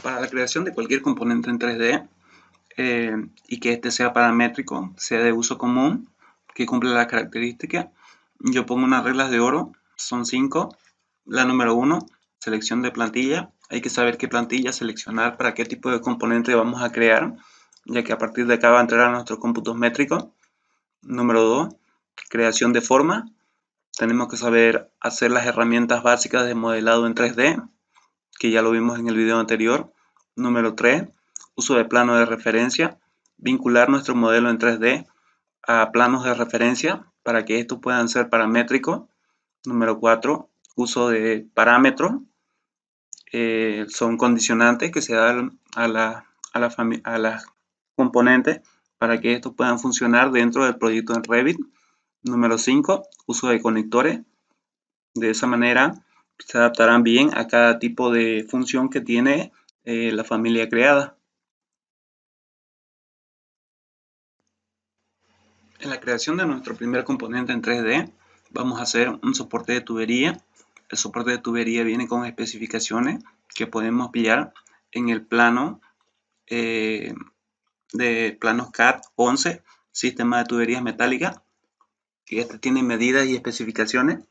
Para la creación de cualquier componente en 3D y que este sea paramétrico, sea de uso común, que cumpla las características, yo pongo unas reglas de oro, son 5. La número 1, selección de plantilla. Hay que saber qué plantilla seleccionar para qué tipo de componente vamos a crear, ya que a partir de acá va a entrar a nuestros cómputos métricos. Número 2, creación de forma. Tenemos que saber hacer las herramientas básicas de modelado en 3D, que ya lo vimos en el video anterior. Número 3, uso de plano de referencia. Vincular nuestro modelo en 3D a planos de referencia para que estos puedan ser paramétricos. Número 4, uso de parámetros. Son condicionantes que se dan a las componentes para que estos puedan funcionar dentro del proyecto en Revit. Número 5, uso de conectores. De esa manera se adaptarán bien a cada tipo de función que tiene la familia creada. En la creación de nuestro primer componente en 3D vamos a hacer un soporte de tubería. El soporte de tubería viene con especificaciones que podemos pillar en el plano de planos CAD 11, sistema de tuberías metálicas, y este tiene medidas y especificaciones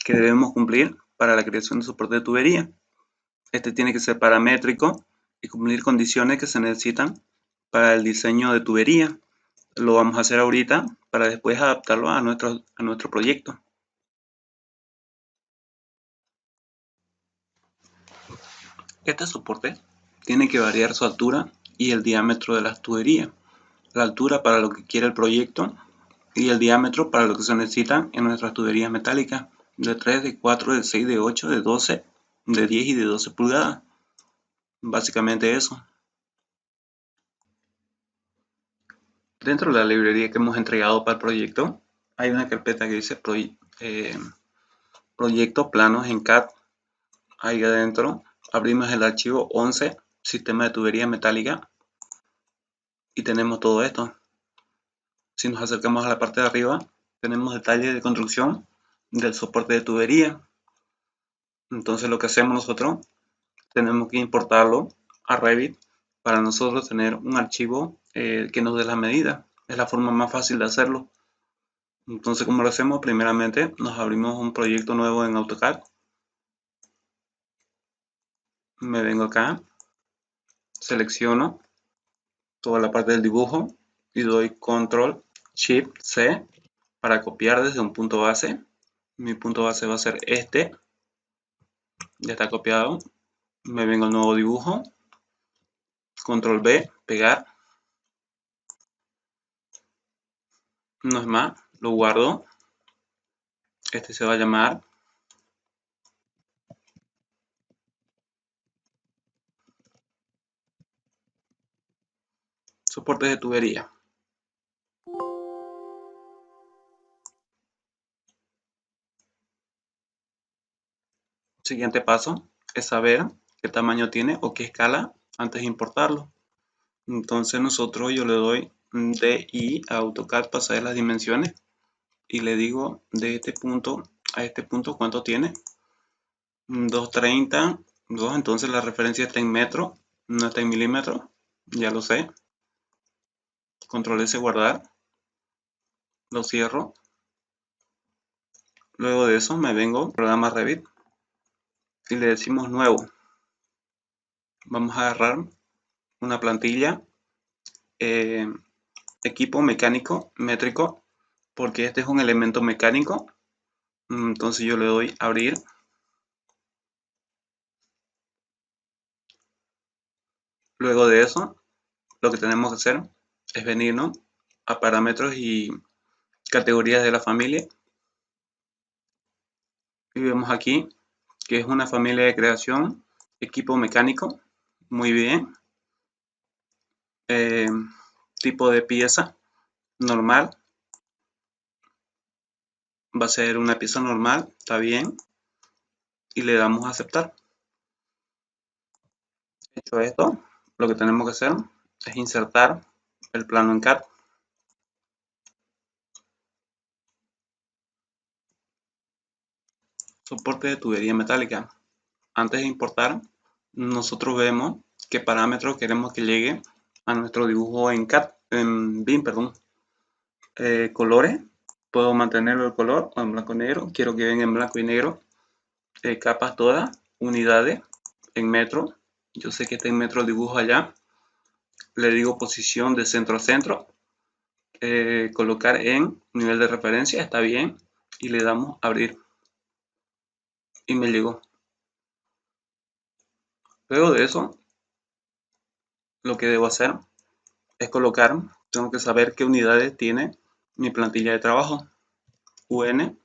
que debemos cumplir para la creación de soporte de tubería. Este tiene que ser paramétrico y cumplir condiciones que se necesitan para el diseño de tubería. Lo vamos a hacer ahorita para después adaptarlo a nuestro proyecto. Este soporte tiene que variar su altura y el diámetro de las tuberías. La altura para lo que quiere el proyecto y el diámetro para lo que se necesita en nuestras tuberías metálicas de 3, de 4, de 6, de 8, de 12, de 10 y de 12 pulgadas. Básicamente eso. Dentro de la librería que hemos entregado para el proyecto hay una carpeta que dice proyecto planos en CAD. Ahí adentro abrimos el archivo 11, sistema de tubería metálica, y tenemos todo esto. Si nos acercamos a la parte de arriba, tenemos detalles de construcción del soporte de tubería. Entonces lo que hacemos nosotros, tenemos que importarlo a Revit para nosotros tener un archivo que nos dé las medidas. Es la forma más fácil de hacerlo. Entonces, ¿cómo lo hacemos? Primeramente nos abrimos un proyecto nuevo en AutoCAD. Me vengo acá, selecciono toda la parte del dibujo y doy Control Shift C para copiar desde un punto base. Mi punto base va a ser este. Ya está copiado. Me vengo al nuevo dibujo. Control B, pegar. No es más, lo guardo. Este se va a llamar soporte de tubería. Siguiente paso es saber qué tamaño tiene o qué escala antes de importarlo. Entonces yo le doy DI a AutoCAD para saber las dimensiones y le digo de este punto a este punto cuánto tiene. 230, 2, entonces la referencia está en metro, no está en milímetros, ya lo sé. Control S, guardar, lo cierro. Luego de eso me vengo al programa Revit y le decimos nuevo. Vamos a agarrar una plantilla, equipo mecánico métrico, porque este es un elemento mecánico. Entonces yo le doy abrir. Luego de eso, lo que tenemos que hacer es venirnos a parámetros y categorías de la familia. Y vemos aquí que es una familia de creación, equipo mecánico. Muy bien. Tipo de pieza normal. Va a ser una pieza normal, está bien. Y le damos a aceptar. Hecho esto, lo que tenemos que hacer es insertar el plano en CAD. Soporte de tubería metálica. Antes de importar, nosotros vemos qué parámetros queremos que llegue a nuestro dibujo en BIM, perdón. Colores, puedo mantenerlo el color o en blanco y negro, quiero que venga en blanco y negro. Capas todas, unidades en metro, yo sé que está en metro el dibujo allá, le digo posición de centro a centro, colocar en nivel de referencia, está bien, y le damos abrir y me llegó. Luego de eso, lo que debo hacer es colocar, tengo que saber qué unidades tiene mi plantilla de trabajo, UN,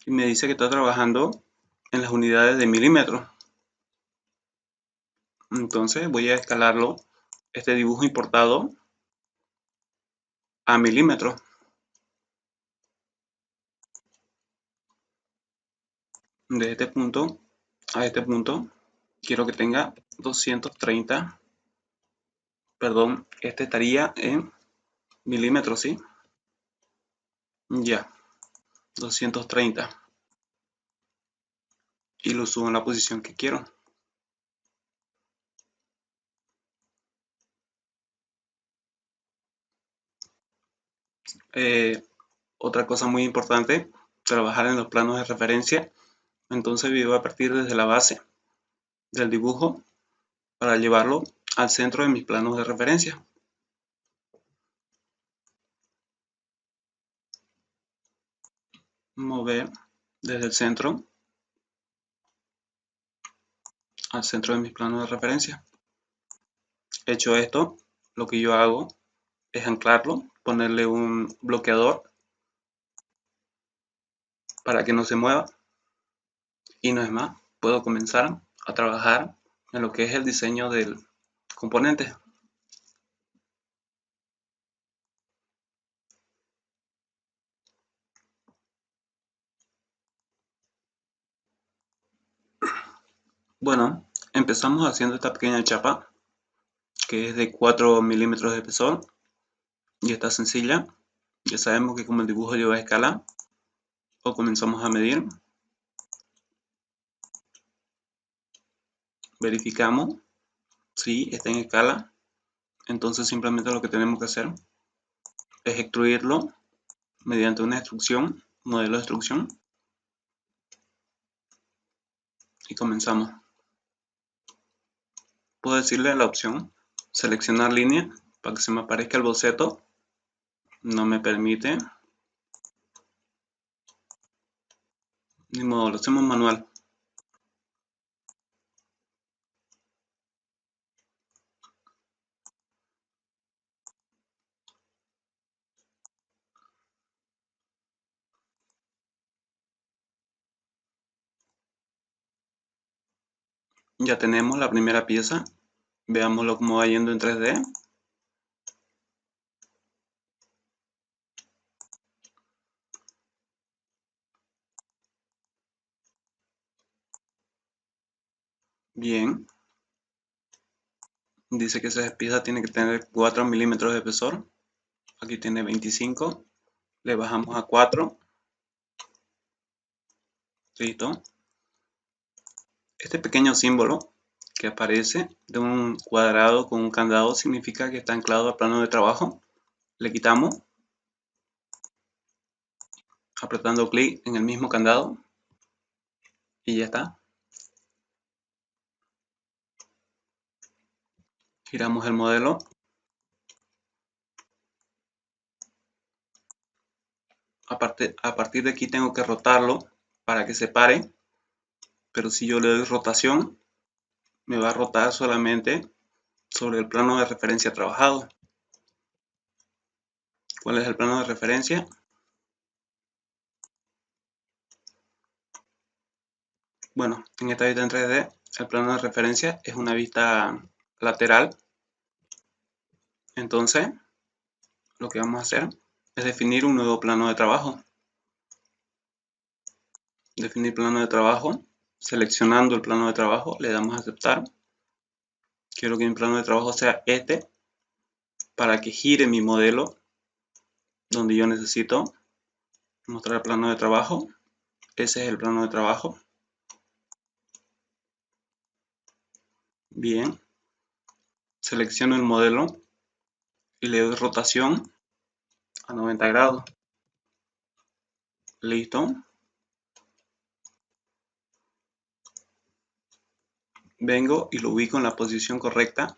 y me dice que está trabajando en las unidades de milímetros. Entonces voy a escalarlo, este dibujo importado, a milímetros. De este punto a este punto quiero que tenga 230, perdón, este estaría en milímetros, ¿sí? Ya, 230. Y lo subo en la posición que quiero. Otra cosa muy importante, trabajar en los planos de referencia. Entonces voy a partir desde la base del dibujo para llevarlo al centro de mis planos de referencia. Mover desde el centro al centro de mis planos de referencia. Hecho esto, lo que yo hago es anclarlo, ponerle un bloqueador para que no se mueva, y no es más, puedo comenzar a trabajar en lo que es el diseño del componente. Bueno, empezamos haciendo esta pequeña chapa que es de 4 milímetros de espesor y está sencilla. Ya sabemos que como el dibujo lleva escala, o comenzamos a medir, verificamos si está en escala, entonces simplemente lo que tenemos que hacer es extruirlo mediante una extrusión, modelo de extrusión, y comenzamos. Puedo decirle la opción seleccionar línea para que se me aparezca el boceto, no me permite, ni modo, lo hacemos manual. Ya tenemos la primera pieza, veámoslo cómo va yendo en 3D. Bien, dice que esa pieza tiene que tener 4 milímetros de espesor, aquí tiene 25, le bajamos a 4, listo. Este pequeño símbolo que aparece de un cuadrado con un candado significa que está anclado al plano de trabajo. Le quitamos apretando clic en el mismo candado y ya está. Giramos el modelo. A partir de aquí tengo que rotarlo para que se pare, pero si yo le doy rotación me va a rotar solamente sobre el plano de referencia trabajado. ¿Cuál es el plano de referencia? Bueno, en esta vista en 3D el plano de referencia es una vista lateral. Entonces lo que vamos a hacer es definir un nuevo plano de trabajo. Definir plano de trabajo, seleccionando el plano de trabajo le damos a aceptar. Quiero que mi plano de trabajo sea este para que gire mi modelo donde yo necesito mostrar el plano de trabajo. Ese es el plano de trabajo. Bien, Selecciono el modelo y le doy rotación a 90 grados. Listo. Vengo y lo ubico en la posición correcta.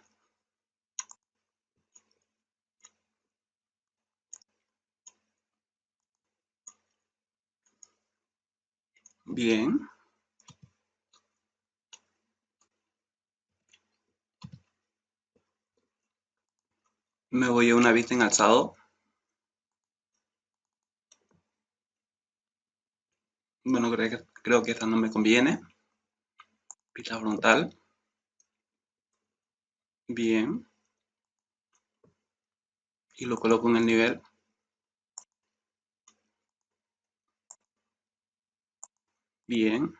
Bien. Me voy a una vista en alzado. Bueno, creo que esta no me conviene. Vista frontal. Bien. Y lo coloco en el nivel. Bien.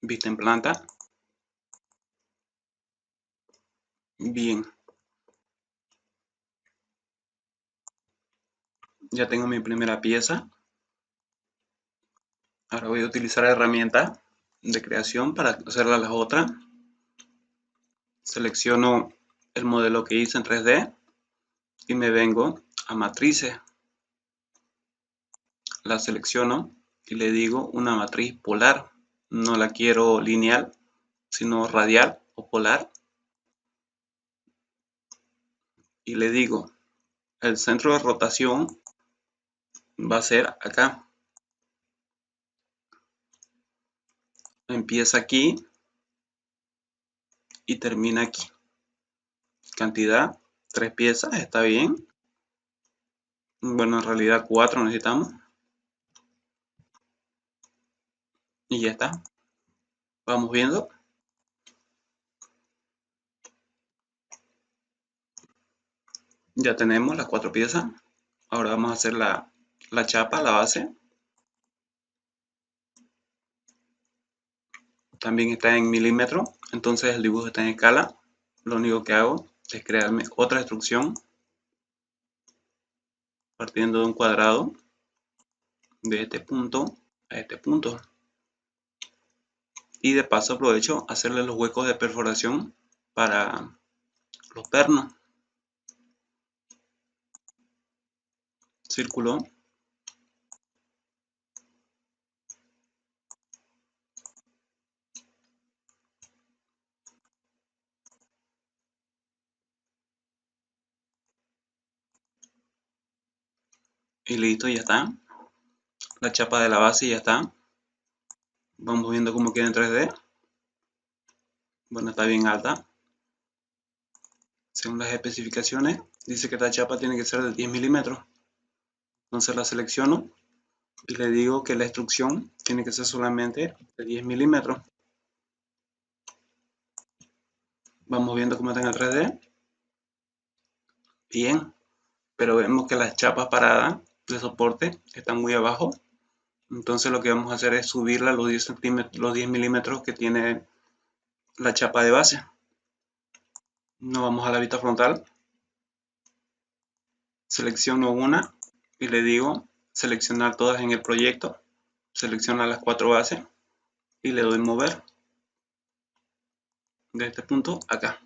Vista en planta. Bien. Ya tengo mi primera pieza. Ahora voy a utilizar la herramienta de creación para hacer las otras. Selecciono el modelo que hice en 3D y me vengo a matrices. La selecciono y le digo una matriz polar. No la quiero lineal, sino radial o polar. Y le digo, el centro de rotación va a ser acá. Empieza aquí y termina aquí. Cantidad, 3 piezas, está bien. Bueno, en realidad 4 necesitamos. Y ya está. Vamos viendo. Ya tenemos las 4 piezas. Ahora vamos a hacer la chapa, la base. También está en milímetros, entonces el dibujo está en escala. Lo único que hago es crearme otra instrucción partiendo de un cuadrado de este punto a este punto. Y de paso aprovecho hacerle los huecos de perforación para los pernos. Círculo. Y listo, ya está. La chapa de la base ya está. Vamos viendo cómo queda en 3D. Bueno, está bien alta. Según las especificaciones, dice que esta chapa tiene que ser de 10 milímetros. Entonces la selecciono y le digo que la instrucción tiene que ser solamente de 10 milímetros. Vamos viendo cómo está en el 3D. Bien, pero vemos que las chapas paradas de soporte están muy abajo. Entonces lo que vamos a hacer es subirla a los 10 centímetros, los 10 milímetros que tiene la chapa de base. Nos vamos a la vista frontal. Selecciono una y le digo seleccionar todas en el proyecto. Selecciona las 4 bases y le doy mover de este punto acá.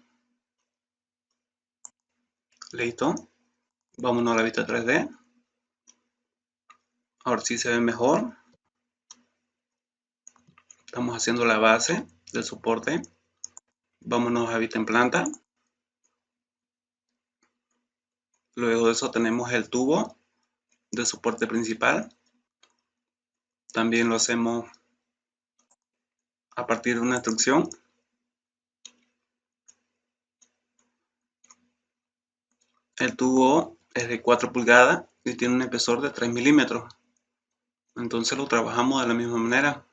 Listo. Vámonos a la vista 3D. Ahora sí se ve mejor. Estamos haciendo la base del soporte. Vámonos a vista en planta. Luego de eso tenemos el tubo de soporte principal. También lo hacemos a partir de una instrucción. El tubo es de 4 pulgadas y tiene un espesor de 3 milímetros. Entonces lo trabajamos de la misma manera.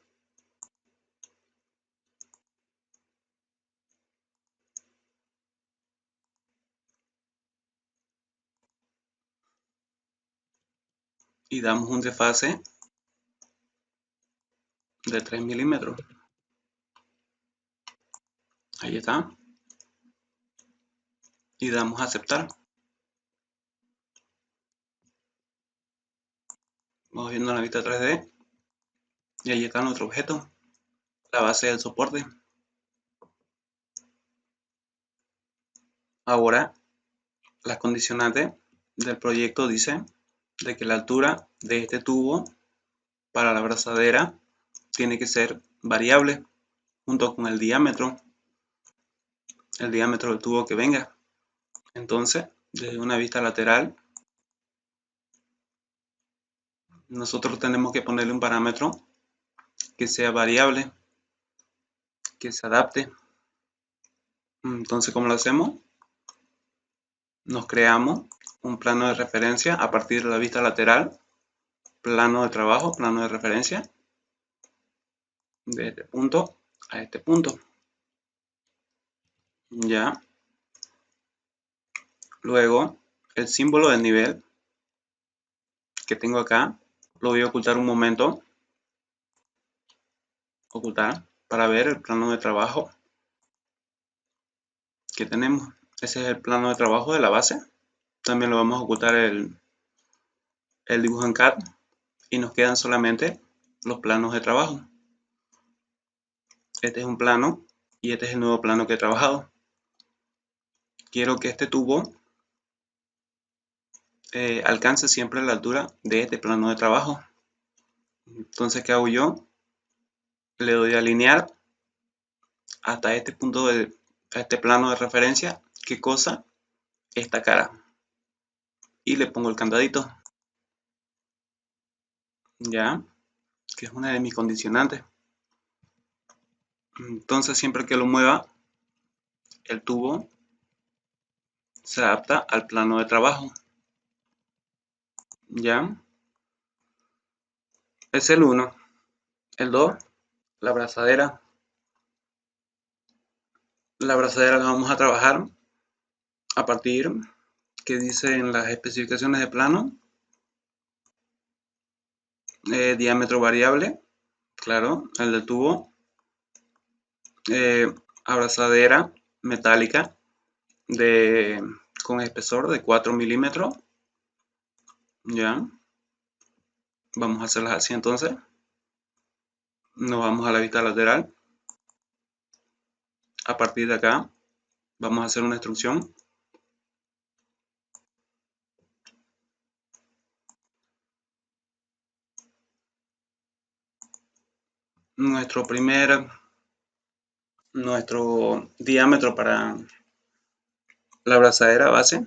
Y damos un desfase de 3 milímetros. Ahí está. Y damos a aceptar. Vamos viendo la vista 3D. Y ahí está nuestro objeto. la base del soporte. Ahora, la condicionante del proyecto dice de que la altura de este tubo para la abrazadera tiene que ser variable junto con el diámetro del tubo que venga. Entonces, desde una vista lateral, nosotros tenemos que ponerle un parámetro que sea variable, que se adapte. Entonces, ¿cómo lo hacemos? Nos creamos un plano de referencia a partir de la vista lateral, plano de trabajo, plano de referencia, de este punto a este punto. Ya. Luego, el símbolo del nivel que tengo acá, lo voy a ocultar un momento. Ocultar para ver el plano de trabajo que tenemos. Ese es el plano de trabajo de la base. También lo vamos a ocultar el dibujo en CAD y nos quedan solamente los planos de trabajo. Este es un plano y este es el nuevo plano que he trabajado. Quiero que este tubo alcance siempre la altura de este plano de trabajo. Entonces, ¿qué hago yo? Le doy a alinear hasta este punto de este plano de referencia. ¿Qué cosa? Esta cara. Y le pongo el candadito. Ya, que es una de mis condicionantes. Entonces, siempre que lo mueva, el tubo se adapta al plano de trabajo. Ya, es el 1. El 2, la abrazadera. La abrazadera la vamos a trabajar a partir que dice en las especificaciones de plano, diámetro variable, claro, el del tubo, abrazadera metálica con espesor de 4 milímetros. Ya, vamos a hacerlas así entonces. Nos vamos a la vista lateral. A partir de acá vamos a hacer una extrusión. Nuestro diámetro para la abrazadera base,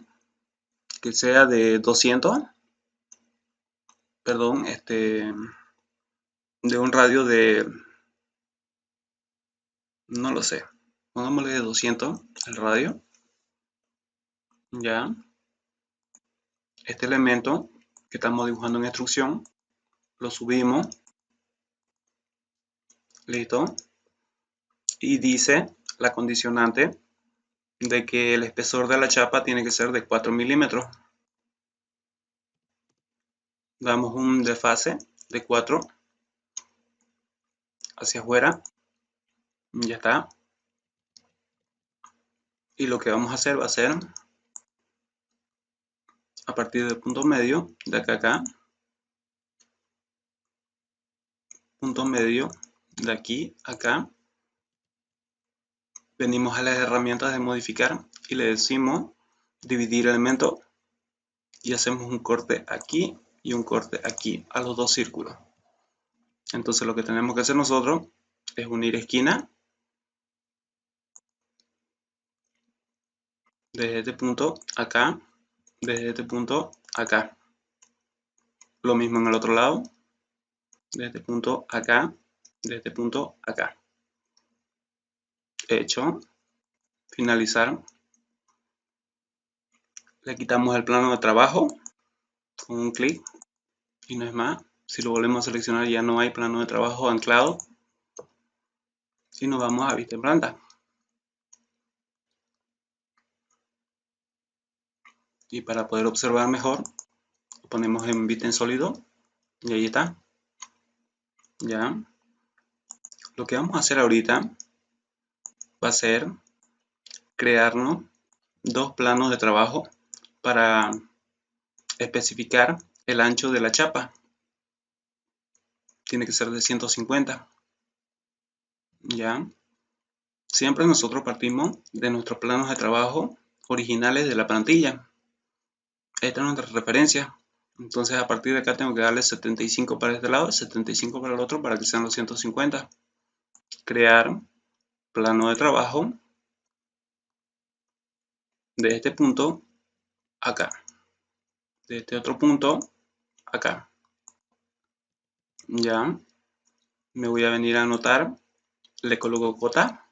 que sea de 200, perdón, de un radio de, no lo sé, pongámosle de 200 el radio. Ya, este elemento que estamos dibujando en extrusión, lo subimos, listo, y dice la condicionante de que el espesor de la chapa tiene que ser de 4 milímetros. Damos un desfase de 4 hacia afuera, ya está. Y lo que vamos a hacer va a ser a partir del punto medio, de acá a acá, punto medio, de aquí a acá, venimos a las herramientas de modificar y le decimos dividir elemento y hacemos un corte aquí y un corte aquí a los dos círculos. Entonces lo que tenemos que hacer nosotros es unir esquina desde este punto acá, desde este punto acá. Lo mismo en el otro lado, desde este punto acá, desde este punto acá. Hecho, finalizar. Le quitamos el plano de trabajo con un clic y no es más. Si lo volvemos a seleccionar ya no hay plano de trabajo anclado y nos vamos a vista en planta. Y para poder observar mejor, lo ponemos en vista en sólido y ahí está. Ya. Lo que vamos a hacer ahorita va a ser crearnos dos planos de trabajo para especificar el ancho de la chapa. Tiene que ser de 150. ¿ya? Siempre nosotros partimos de nuestros planos de trabajo originales de la plantilla. Esta es nuestra referencia. Entonces a partir de acá tengo que darle 75 para este lado y 75 para el otro para que sean los 150. Crear plano de trabajo de este punto acá, de este otro punto acá. Ya me voy a venir a anotar, le coloco cota.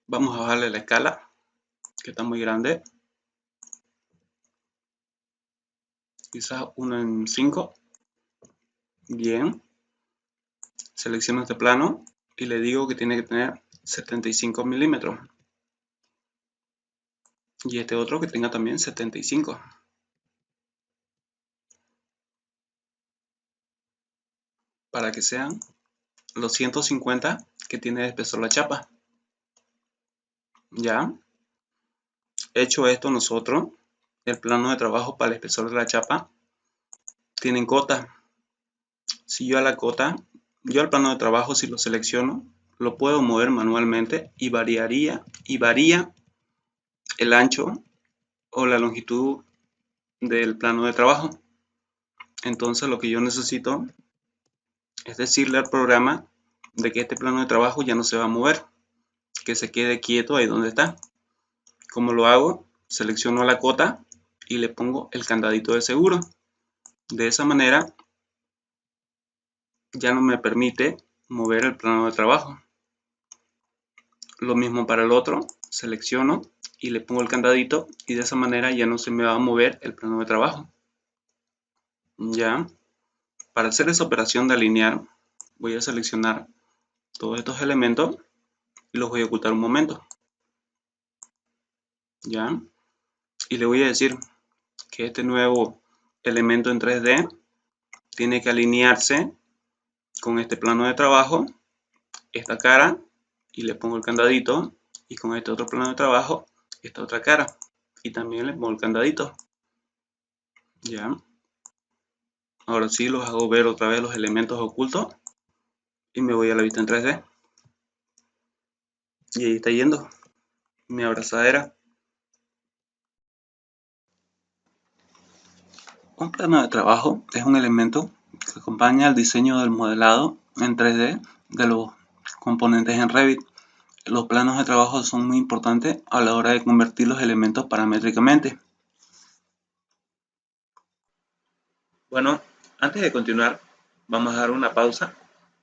Vamos a bajarle la escala, que está muy grande. Quizás 1 en 5. Bien. Selecciono este plano y le digo que tiene que tener 75 milímetros. Y este otro que tenga también 75. Para que sean los 150 que tiene de espesor la chapa. Ya. Hecho esto, nosotros, el plano de trabajo para el espesor de la chapa, tienen cota. Si yo a la cota, yo al plano de trabajo, si lo selecciono, lo puedo mover manualmente y varía el ancho o la longitud del plano de trabajo. Entonces lo que yo necesito es decirle al programa de que este plano de trabajo ya no se va a mover, que se quede quieto ahí donde está. ¿Cómo lo hago? Selecciono la cota y le pongo el candadito de seguro. De esa manera ya no me permite mover el plano de trabajo. Lo mismo para el otro, selecciono y le pongo el candadito y de esa manera ya no se me va a mover el plano de trabajo. Ya, para hacer esa operación de alinear, voy a seleccionar todos estos elementos y los voy a ocultar un momento. Ya, y le voy a decir que este nuevo elemento en 3D tiene que alinearse con este plano de trabajo, esta cara, y le pongo el candadito, y con este otro plano de trabajo, esta otra cara, y también le pongo el candadito. Ya, ahora sí los hago ver otra vez los elementos ocultos, y me voy a la vista en 3D. Y ahí está yendo mi abrazadera. Un plano de trabajo es un elemento que acompaña al diseño del modelado en 3D de los componentes en Revit. Los planos de trabajo son muy importantes a la hora de convertir los elementos paramétricamente. Bueno, antes de continuar, vamos a dar una pausa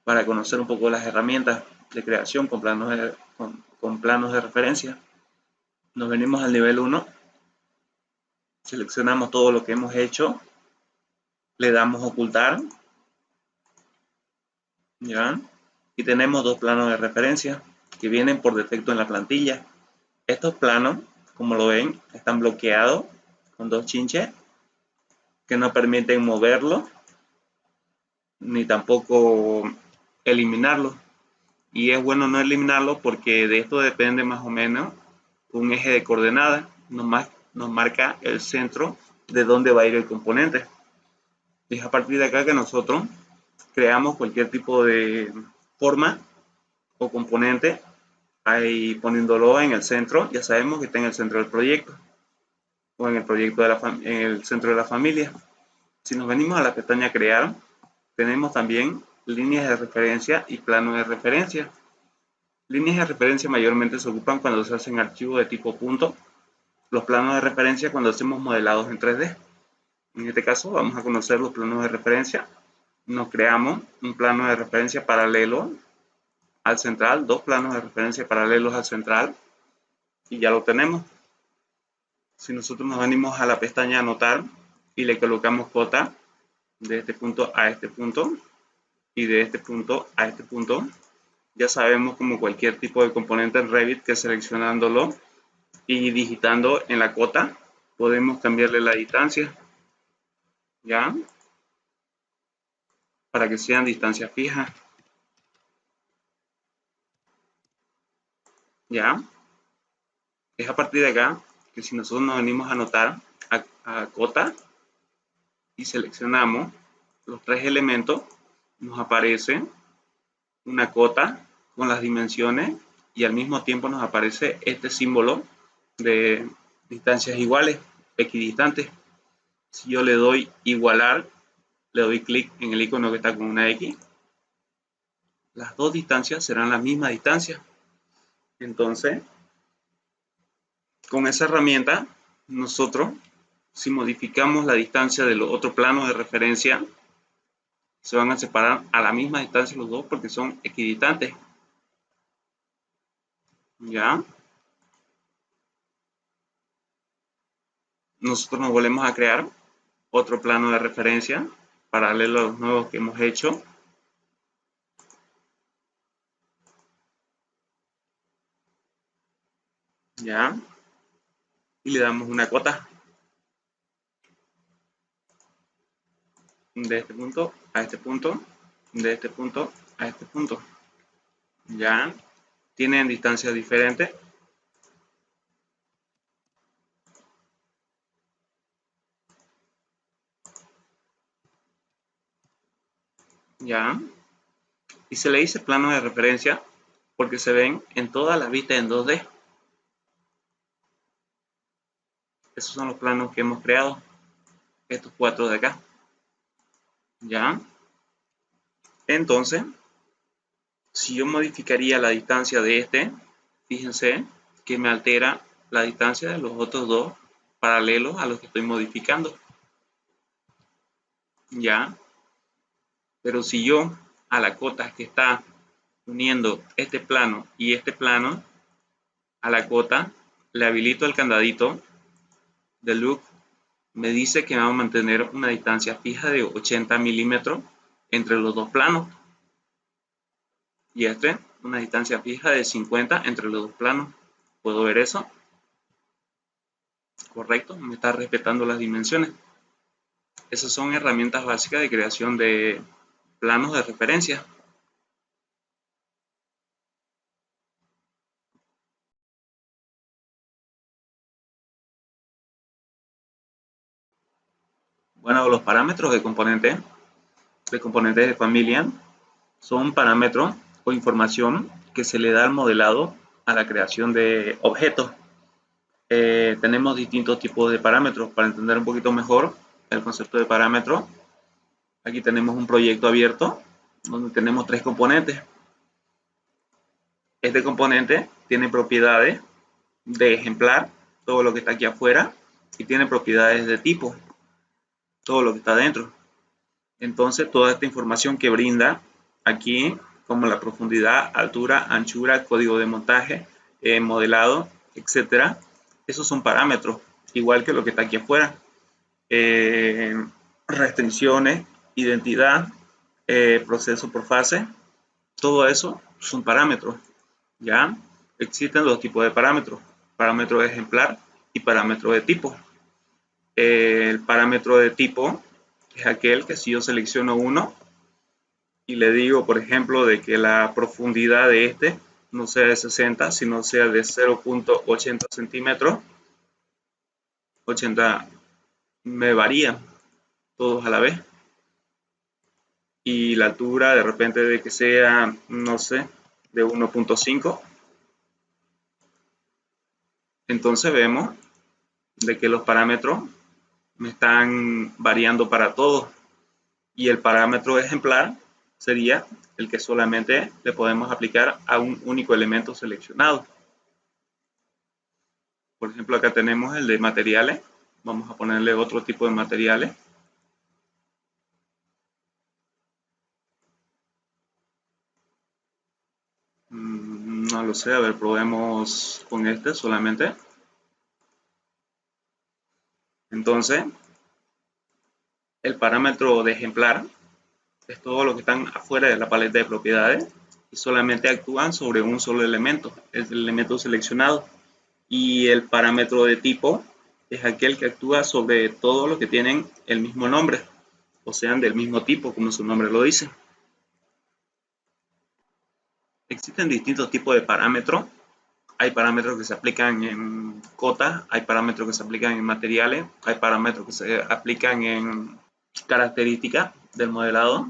para conocer un poco las herramientas de creación con planos de referencia. Nos venimos al nivel 1, seleccionamos todo lo que hemos hecho, le damos ocultar, ¿ya? Y tenemos dos planos de referencia que vienen por defecto en la plantilla. Estos planos, como lo ven, están bloqueados con dos chinches que no permiten moverlo ni tampoco eliminarlo. Y es bueno no eliminarlo porque de esto depende más o menos un eje de coordenadas. Nos marca el centro de dónde va a ir el componente. Es a partir de acá que nosotros creamos cualquier tipo de forma o componente, ahí poniéndolo en el centro, ya sabemos que está en el centro del proyecto o en el proyecto en el centro de la familia. Si nos venimos a la pestaña crear, tenemos también líneas de referencia y planos de referencia. Líneas de referencia mayormente se ocupan cuando se hacen archivos de tipo punto. Los planos de referencia cuando hacemos modelados en 3D. En este caso vamos a conocer los planos de referencia. Nos creamos un plano de referencia paralelo al central, dos planos de referencia paralelos al central y ya lo tenemos. Si nosotros nos venimos a la pestaña anotar y le colocamos cota de este punto a este punto y de este punto a este punto, ya sabemos como cualquier tipo de componente en Revit que seleccionándolo y digitando en la cota podemos cambiarle la distancia, ¿ya? Para que sean distancias fijas, ¿ya? Es a partir de acá que si nosotros nos venimos a anotar a cota, y seleccionamos los tres elementos, nos aparece una cota con las dimensiones y al mismo tiempo nos aparece este símbolo de distancias iguales, equidistantes. Si yo le doy igualar, le doy clic en el icono que está con una X, las dos distancias serán la misma distancia. Entonces, con esa herramienta, nosotros, si modificamos la distancia de los otros planos de referencia, se van a separar a la misma distancia los dos porque son equidistantes. ¿Ya? Nosotros nos volvemos a crear otro plano de referencia paralelo a los nuevos que hemos hecho. ¿Ya? Y le damos una cota de este punto a este punto, de este punto a este punto. ¿Ya? Tienen distancias diferentes. ¿Ya? Y se le dice plano de referencia porque se ven en todas las vistas en 2D. Esos son los planos que hemos creado, estos cuatro de acá. ¿Ya? Entonces, si yo modificaría la distancia de este, fíjense que me altera la distancia de los otros dos paralelos a los que estoy modificando. ¿Ya? Pero si yo a la cota que está uniendo este plano y este plano, a la cota le habilito el candadito de loop, me dice que vamos a mantener una distancia fija de 80 milímetros entre los dos planos. Y este, una distancia fija de 50 entre los dos planos. ¿Puedo ver eso? Correcto, me está respetando las dimensiones. Esas son herramientas básicas de creación de planos de referencia. Bueno, los parámetros de componentes de familia son parámetros o información que se le da al modelado a la creación de objetos. Tenemos distintos tipos de parámetros. Para entender un poquito mejor el concepto de parámetro, aquí tenemos un proyecto abierto donde tenemos tres componentes. Este componente tiene propiedades de ejemplar, todo lo que está aquí afuera, y tiene propiedades de tipo, todo lo que está dentro. Entonces, toda esta información que brinda aquí, como la profundidad, altura, anchura, código de montaje, modelado, etcétera, esos son parámetros, igual que lo que está aquí afuera. Restricciones, identidad, proceso por fase, todo eso son parámetros. ¿Ya? Existen dos tipos de parámetros, parámetro de ejemplar y parámetro de tipo. El parámetro de tipo es aquel que si yo selecciono uno y le digo, por ejemplo, de que la profundidad de este no sea de 60, sino sea de 0.80 centímetros, 80 me varían todos a la vez. Y la altura de repente de que sea, no sé, de 1.5. Entonces vemos de que los parámetros me están variando para todos. Y el parámetro ejemplar sería el que solamente le podemos aplicar a un único elemento seleccionado. Por ejemplo, acá tenemos el de materiales. Vamos a ponerle otro tipo de materiales. No lo sé, a ver, probemos con este solamente. Entonces, el parámetro de ejemplar es todo lo que están afuera de la paleta de propiedades y solamente actúan sobre un solo elemento, es el elemento seleccionado. Y el parámetro de tipo es aquel que actúa sobre todo lo que tienen el mismo nombre, o sean del mismo tipo, como su nombre lo dice. Existen distintos tipos de parámetros. Hay parámetros que se aplican en cotas, hay parámetros que se aplican en materiales, hay parámetros que se aplican en características del modelado.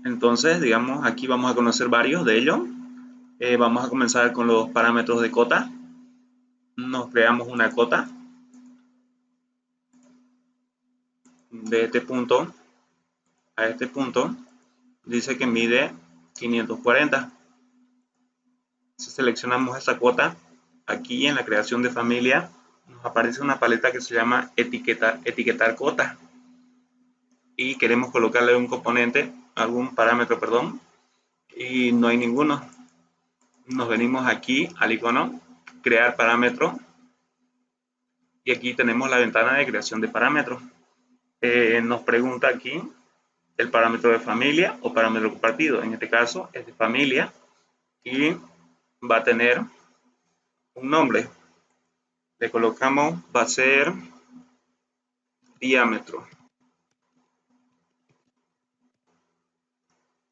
Entonces, digamos, aquí vamos a conocer varios de ellos. Vamos a comenzar con los parámetros de cota. Nos creamos una cota de este punto a este punto. Dice que mide 540. Si seleccionamos esta cuota, aquí en la creación de familia nos aparece una paleta que se llama etiquetar cota, y queremos colocarle un componente, algún parámetro, perdón, y no hay ninguno. Nos venimos aquí al icono crear parámetro, y aquí tenemos la ventana de creación de parámetros. Nos pregunta aquí el parámetro de familia o parámetro compartido. En este caso es de familia y va a tener un nombre. Le colocamos, va a ser diámetro.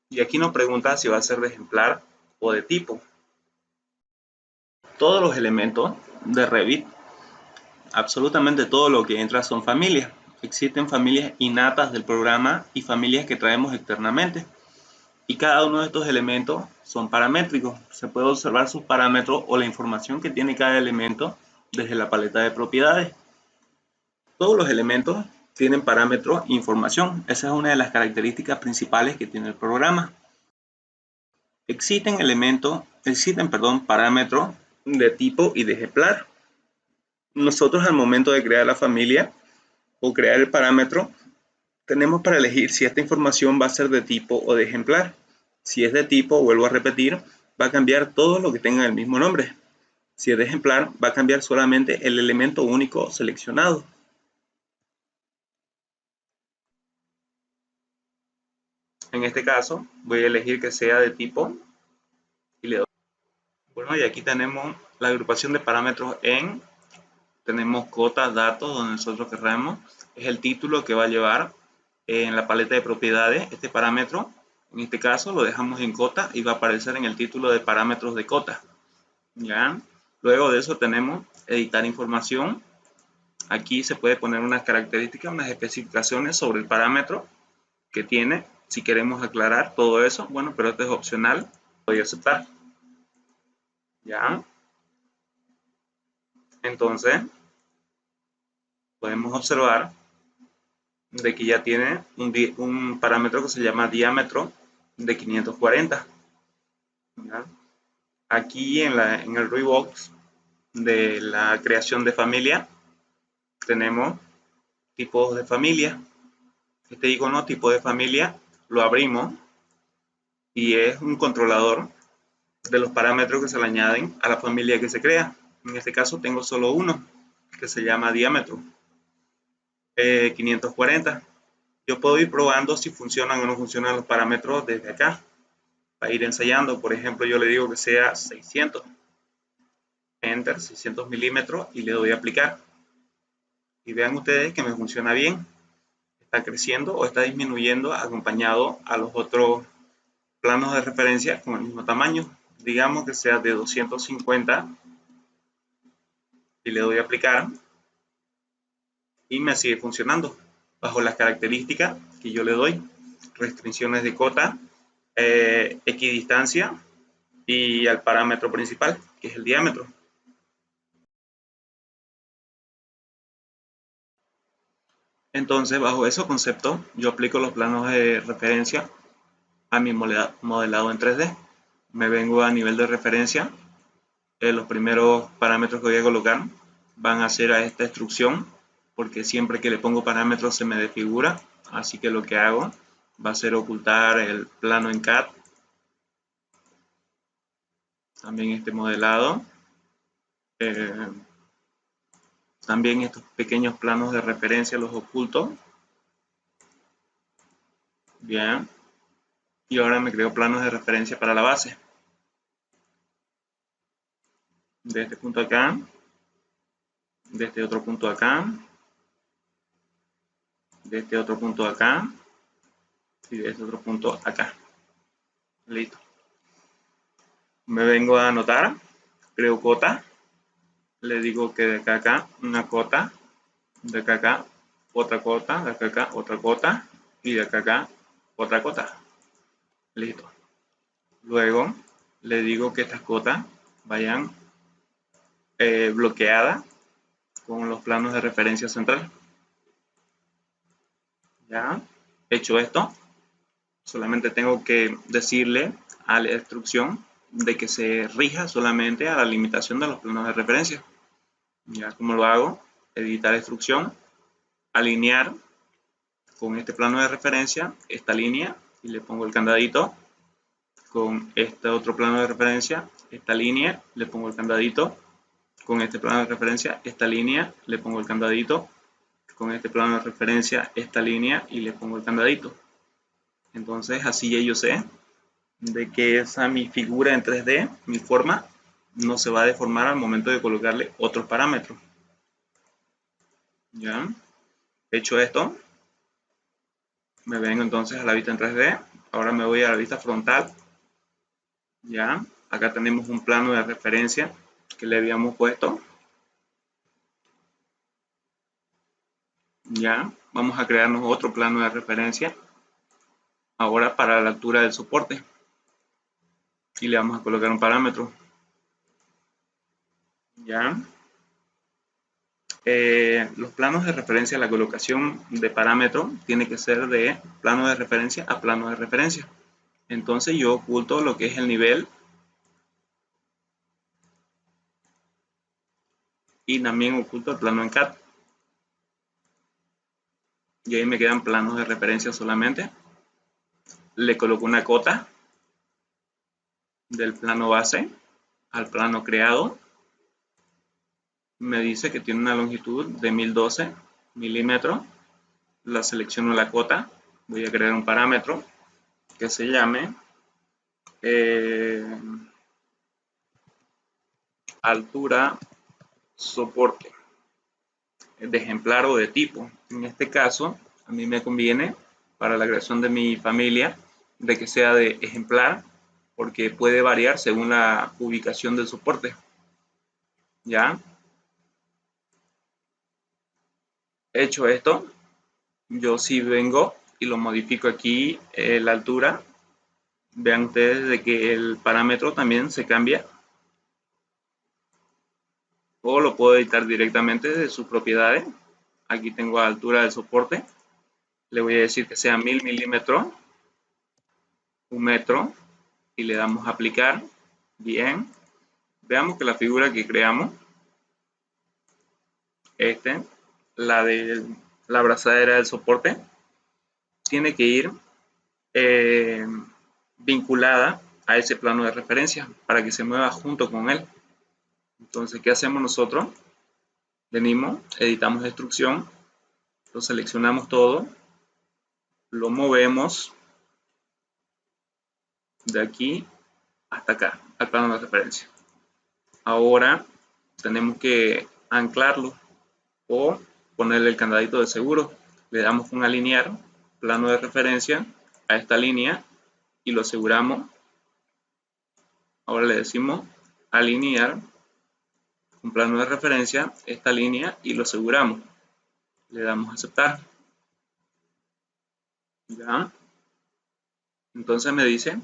Y aquí nos pregunta si va a ser de ejemplar o de tipo. Todos los elementos de Revit, absolutamente todo lo que entra son familias. Existen familias innatas del programa y familias que traemos externamente. Y cada uno de estos elementos son paramétricos. Se puede observar sus parámetros o la información que tiene cada elemento desde la paleta de propiedades. Todos los elementos tienen parámetros e información. Esa es una de las características principales que tiene el programa. Existen parámetros de tipo y de ejemplar. Nosotros al momento de crear la familia o crear el parámetro, tenemos para elegir si esta información va a ser de tipo o de ejemplar. Si es de tipo, vuelvo a repetir, va a cambiar todo lo que tenga el mismo nombre. Si es de ejemplar, va a cambiar solamente el elemento único seleccionado. En este caso, voy a elegir que sea de tipo y le doy. Bueno, y aquí tenemos la agrupación de parámetros tenemos cotas, datos, donde nosotros querramos. Es el título que va a llevar en la paleta de propiedades este parámetro. En este caso lo dejamos en cota y va a aparecer en el título de parámetros de cota. ¿Ya? Luego de eso tenemos editar información. Aquí se puede poner unas características, unas especificaciones sobre el parámetro que tiene. Si queremos aclarar todo eso, bueno, pero esto es opcional. Voy a aceptar. ¿Ya? Entonces, podemos observar de que ya tiene un parámetro que se llama diámetro de 540. ¿Ya? Aquí en el Rebox de la creación de familia tenemos tipos de familia. Este icono tipo de familia lo abrimos y es un controlador de los parámetros que se le añaden a la familia que se crea. En este caso tengo solo uno que se llama diámetro 540. Yo puedo ir probando si funcionan o no funcionan los parámetros desde acá para ir ensayando. Por ejemplo, yo le digo que sea 600, enter, 600 milímetros, y le doy a aplicar. Y vean ustedes que me funciona bien. Está creciendo o está disminuyendo acompañado a los otros planos de referencia con el mismo tamaño. Digamos que sea de 250 y le doy a aplicar y me sigue funcionando bajo las características que yo le doy: restricciones de cota, equidistancia y al parámetro principal, que es el diámetro. Entonces, bajo ese concepto, yo aplico los planos de referencia a mi modelado en 3D. Me vengo a nivel de referencia. Los primeros parámetros que voy a colocar van a ser a esta instrucción, porque siempre que le pongo parámetros se me desfigura. Así que lo que hago va a ser ocultar el plano en CAD. También este modelado. También estos pequeños planos de referencia los oculto. Bien. Y ahora me creo planos de referencia para la base. De este punto acá. De este otro punto acá. De este otro punto acá. Y de este otro punto acá. Listo. Me vengo a anotar. Creo cota. Le digo que de acá a acá una cota. De acá a acá otra cota, de acá otra cota y de acá otra cota. Listo. Luego le digo que estas cotas vayan bloqueadas con los planos de referencia central. Ya hecho esto, solamente tengo que decirle a la instrucción de que se rija solamente a la limitación de los planos de referencia. Ya como lo hago, editar instrucción, alinear con este plano de referencia esta línea y le pongo el candadito, con este otro plano de referencia esta línea, le pongo el candadito, con este plano de referencia esta línea, le pongo el candadito, con este plano de referencia esta línea y le pongo el candadito. Entonces así ya yo sé de que esa mi figura en 3D, mi forma, no se va a deformar al momento de colocarle otros parámetros. Ya, hecho esto, me vengo entonces a la vista en 3D. Ahora me voy a la vista frontal. Ya, acá tenemos un plano de referencia que le habíamos puesto. Ya, vamos a crearnos otro plano de referencia. Ahora para la altura del soporte. Y le vamos a colocar un parámetro. Ya. Los planos de referencia, la colocación de parámetro tiene que ser de plano de referencia a plano de referencia. Entonces yo oculto lo que es el nivel y también oculto el plano en CAD. Y ahí me quedan planos de referencia solamente. Le coloco una cota del plano base al plano creado. Me dice que tiene una longitud de 1012 milímetros. La selecciono la cota. Voy a crear un parámetro que se llame altura soporte de ejemplar o de tipo. En este caso, a mí me conviene para la creación de mi familia de que sea de ejemplar porque puede variar según la ubicación del soporte. Ya hecho esto, yo sí vengo y lo modifico aquí la altura. Vean ustedes de que el parámetro también se cambia o lo puedo editar directamente de sus propiedades. Aquí tengo la altura del soporte, le voy a decir que sea 1000 milímetros, 1 metro y le damos a aplicar. Bien, veamos que la figura que creamos, la de la abrazadera del soporte, tiene que ir vinculada a ese plano de referencia para que se mueva junto con él. Entonces, ¿qué hacemos nosotros? Venimos, editamos la instrucción, lo seleccionamos todo, lo movemos de aquí hasta acá, al plano de referencia. Ahora tenemos que anclarlo o ponerle el candadito de seguro. Le damos con alinear plano de referencia a esta línea y lo aseguramos. Ahora le decimos alinear un plano de referencia esta línea y lo aseguramos. Le damos a aceptar. ¿Ya? Entonces me dice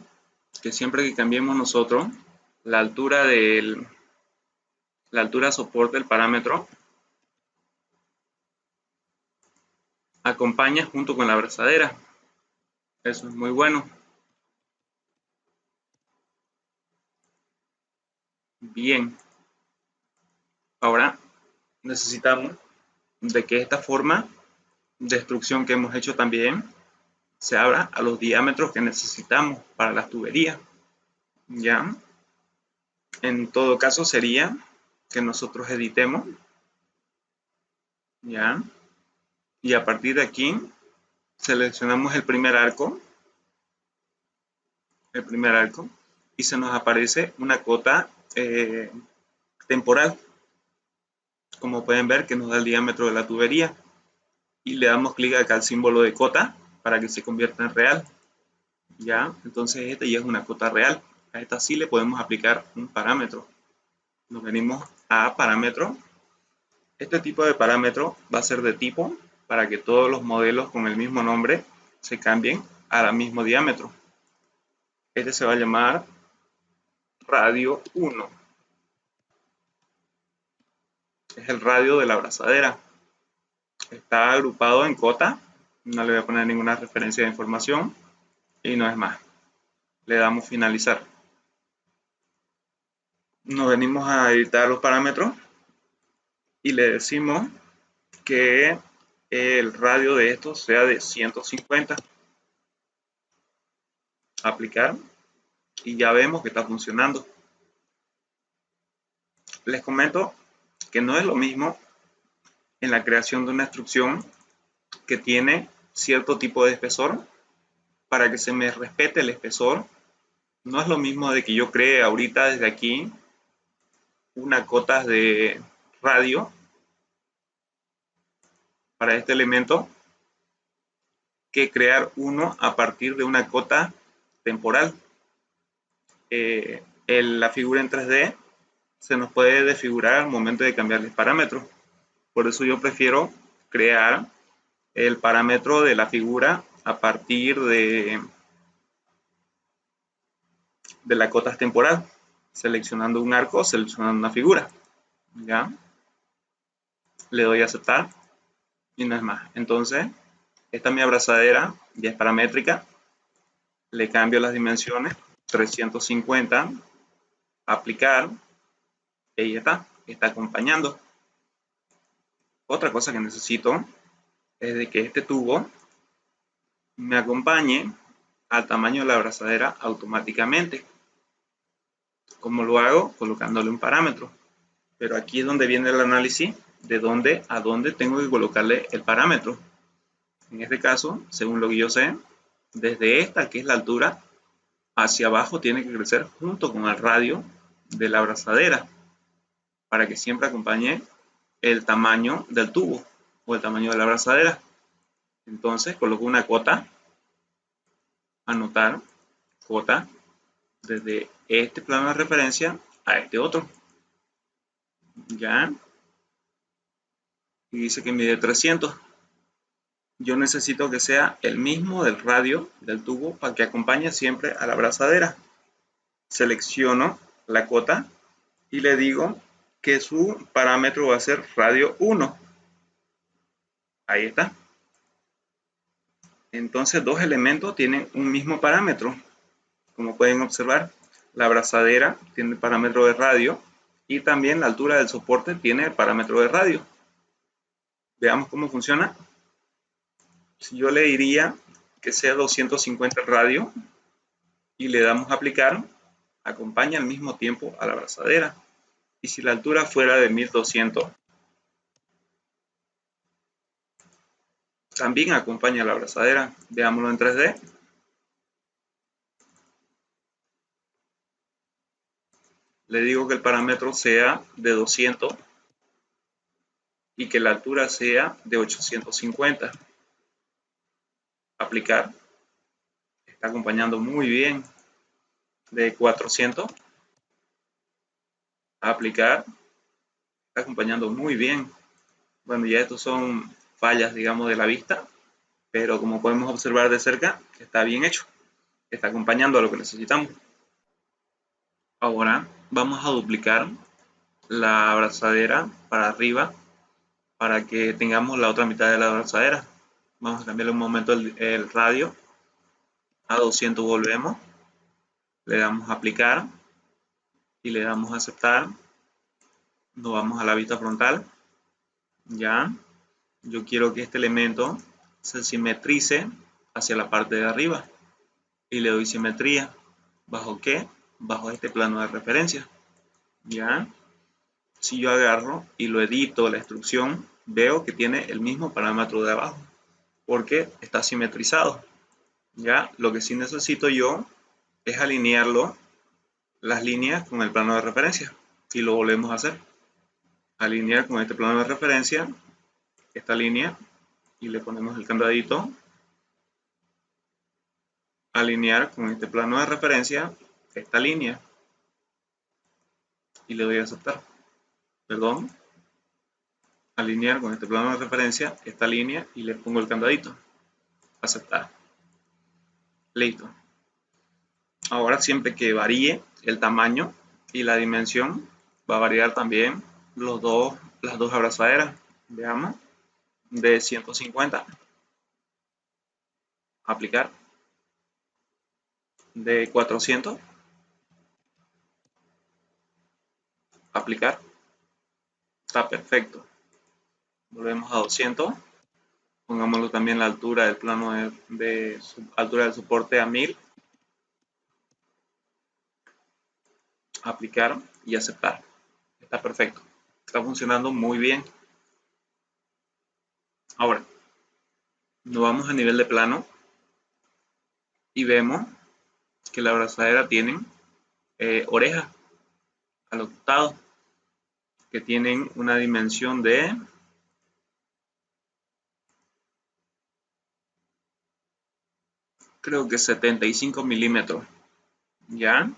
que siempre que cambiemos nosotros la altura soporte del parámetro acompaña junto con la abrazadera. Eso es muy bueno. Bien. Ahora necesitamos de que esta forma de instrucción que hemos hecho también se abra a los diámetros que necesitamos para las tuberías. Ya. En todo caso sería que nosotros editemos. Ya. Y a partir de aquí seleccionamos el primer arco y se nos aparece una cota temporal, como pueden ver, que nos da el diámetro de la tubería, y le damos clic acá al símbolo de cota para que se convierta en real. Ya, entonces esta ya es una cota real. A esta sí le podemos aplicar un parámetro. Nos venimos a parámetro. Este tipo de parámetro va a ser de tipo para que todos los modelos con el mismo nombre se cambien al mismo diámetro. Este se va a llamar radio 1. Es el radio de la abrazadera. Está agrupado en cota. No le voy a poner ninguna referencia de información. Y no es más. Le damos finalizar. Nos venimos a editar los parámetros y le decimos que el radio de esto sea de 150. Aplicar y ya vemos que está funcionando. Les comento que no es lo mismo en la creación de una instrucción que tiene cierto tipo de espesor. Para que se me respete el espesor, no es lo mismo de que yo cree ahorita desde aquí una cota de radio para este elemento que crear uno a partir de una cota temporal. La figura en 3D se nos puede desfigurar al momento de cambiarles parámetros. Por eso yo prefiero crear el parámetro de la figura a partir de la cota temporal, seleccionando un arco, seleccionando una figura. ¿Ya? Le doy a aceptar y no es más. Entonces, esta es mi abrazadera, ya es paramétrica. Le cambio las dimensiones, 350, aplicar, y ya está acompañando. Otra cosa que necesito es de que este tubo me acompañe al tamaño de la abrazadera automáticamente. ¿Cómo lo hago? Colocándole un parámetro. Pero aquí es donde viene el análisis de dónde a dónde tengo que colocarle el parámetro. En este caso, según lo que yo sé, desde esta, que es la altura, hacia abajo tiene que crecer junto con el radio de la abrazadera para que siempre acompañe el tamaño del tubo o el tamaño de la abrazadera. Entonces coloco una cota, anotar, cota, desde este plano de referencia a este otro. Ya. Y dice que mide 300. Yo necesito que sea el mismo del radio del tubo para que acompañe siempre a la abrazadera. Selecciono la cota y le digo que su parámetro va a ser radio 1. Ahí está. Entonces, dos elementos tienen un mismo parámetro. Como pueden observar, la abrazadera tiene el parámetro de radio y también la altura del soporte tiene el parámetro de radio. Veamos cómo funciona. Si yo le diría que sea 250 radio y le damos a aplicar, acompaña al mismo tiempo a la abrazadera. Y si la altura fuera de 1200, también acompaña a la abrazadera. Veámoslo en 3D. Le digo que el parámetro sea de 200 y que la altura sea de 850. Aplicar. Está acompañando muy bien. De 400. Aplicar. Está acompañando muy bien. Bueno, ya estos son fallas, digamos, de la vista, pero como podemos observar de cerca, está bien hecho. Está acompañando a lo que necesitamos. Ahora vamos a duplicar la abrazadera para arriba para que tengamos la otra mitad de la abrazadera. Vamos a cambiarle un momento el radio a 200, volvemos, le damos a aplicar y le damos a aceptar. Nos vamos a la vista frontal. Ya, yo quiero que este elemento se simetrice hacia la parte de arriba y le doy simetría. ¿Bajo qué? Bajo este plano de referencia. Ya, si yo agarro y lo edito la instrucción, veo que tiene el mismo parámetro de abajo porque está simetrizado. Ya, lo que sí necesito yo es alinearlo, las líneas con el plano de referencia, y lo volvemos a hacer. Alinear con este plano de referencia esta línea y le ponemos el candadito. Alinear con este plano de referencia esta línea y le doy a aceptar. Perdón. alinear con este plano de referencia esta línea y le pongo el candadito. Aceptar. Listo. Ahora siempre que varíe el tamaño y la dimensión, va a variar también las dos abrazaderas. Veamos. De 150. Aplicar. De 400. Aplicar. Está perfecto. Volvemos a 200. Pongámoslo también la altura del plano de altura del soporte a 1000. Aplicar y aceptar. Está perfecto. Está funcionando muy bien. Ahora, nos vamos a nivel de plano y vemos que la abrazadera tiene orejas a los costados que tienen una dimensión de creo que 75 milímetros. Ya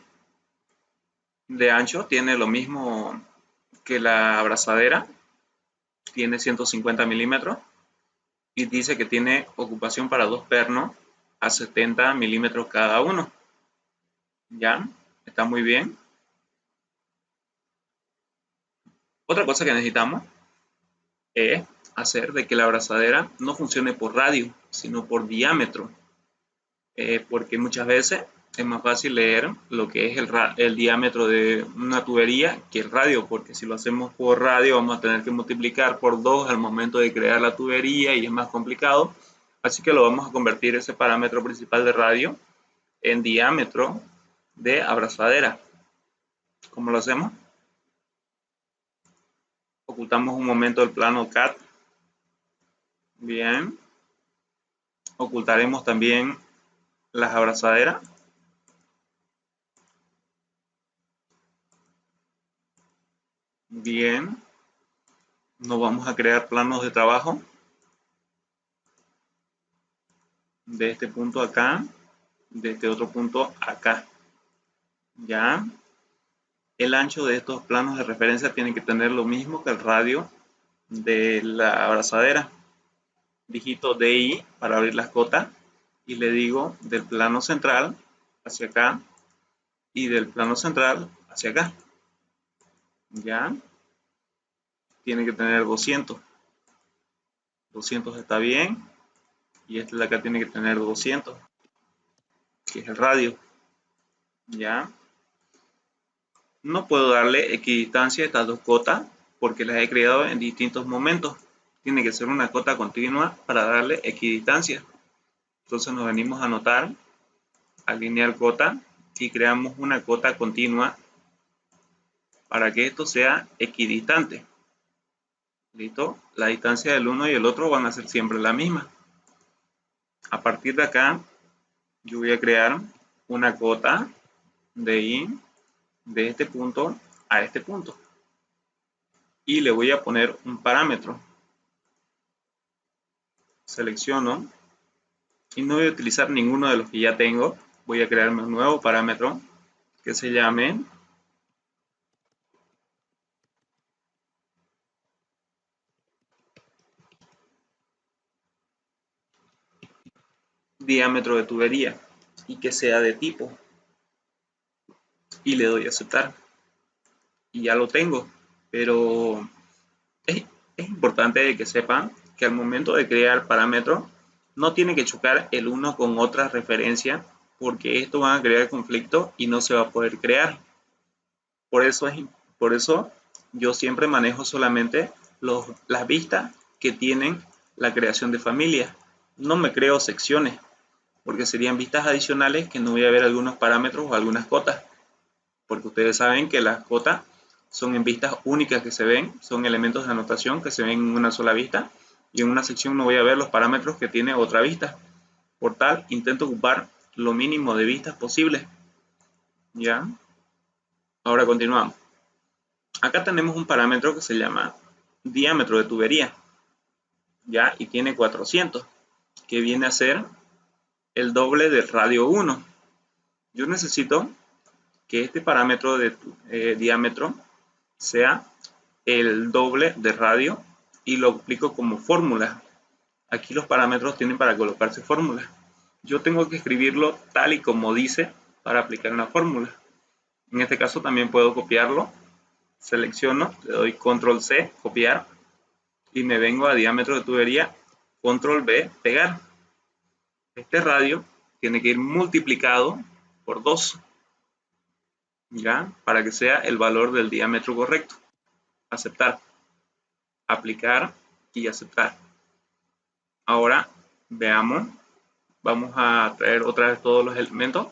de ancho tiene lo mismo que la abrazadera, tiene 150 milímetros y dice que tiene ocupación para dos pernos a 70 milímetros cada uno. Ya está muy bien. Otra cosa que necesitamos es hacer de que la abrazadera no funcione por radio, sino por diámetro, porque muchas veces es más fácil leer lo que es el diámetro de una tubería que el radio, porque si lo hacemos por radio vamos a tener que multiplicar por 2 al momento de crear la tubería y es más complicado. Así que lo vamos a convertir ese parámetro principal de radio en diámetro de abrazadera. ¿Cómo lo hacemos? Ocultamos un momento el plano CAD. Bien. Ocultaremos también las abrazaderas. Bien. Nos vamos a crear planos de trabajo. De este punto acá, de este otro punto acá. Ya. El ancho de estos planos de referencia tiene que tener lo mismo que el radio de la abrazadera. Digito DI para abrir las cotas y le digo del plano central hacia acá y del plano central hacia acá. Ya. Tiene que tener 200. 200 está bien. Y este de acá tiene que tener 200, que es el radio. Ya. No puedo darle equidistancia a estas dos cotas porque las he creado en distintos momentos. Tiene que ser una cota continua para darle equidistancia. Entonces nos venimos a anotar, alinear cota y creamos una cota continua para que esto sea equidistante. ¿Listo? La distancia del uno y el otro van a ser siempre la misma. A partir de acá, yo voy a crear una cota de I de este punto a este punto. Y le voy a poner un parámetro. Selecciono y no voy a utilizar ninguno de los que ya tengo. Voy a crearme un nuevo parámetro que se llame diámetro de tubería y que sea de tipo. Y le doy a aceptar. Y ya lo tengo. Pero es importante que sepan que al momento de crear parámetros no tiene que chocar el uno con otra referencia porque esto va a crear conflicto y no se va a poder crear. Por eso yo siempre manejo solamente las vistas que tienen la creación de familias. No me creo secciones porque serían vistas adicionales que no voy a ver algunos parámetros o algunas cotas. Porque ustedes saben que las cotas son en vistas únicas que se ven, son elementos de anotación que se ven en una sola vista y en una sección no voy a ver los parámetros que tiene otra vista. Por tal, intento ocupar lo mínimo de vistas posible. ¿Ya? Ahora continuamos. Acá tenemos un parámetro que se llama diámetro de tubería. ¿Ya? Y tiene 400, que viene a ser el doble del radio 1. Yo necesito que este parámetro de diámetro sea el doble de radio y lo aplico como fórmula. Aquí los parámetros tienen para colocarse fórmulas. Yo tengo que escribirlo tal y como dice para aplicar una fórmula. En este caso también puedo copiarlo. Selecciono, le doy control C, copiar, y me vengo a diámetro de tubería, control V, pegar. Este radio tiene que ir multiplicado por 2, ¿ya? Para que sea el valor del diámetro correcto. Aceptar, aplicar y aceptar. Ahora veamos, vamos a traer otra vez todos los elementos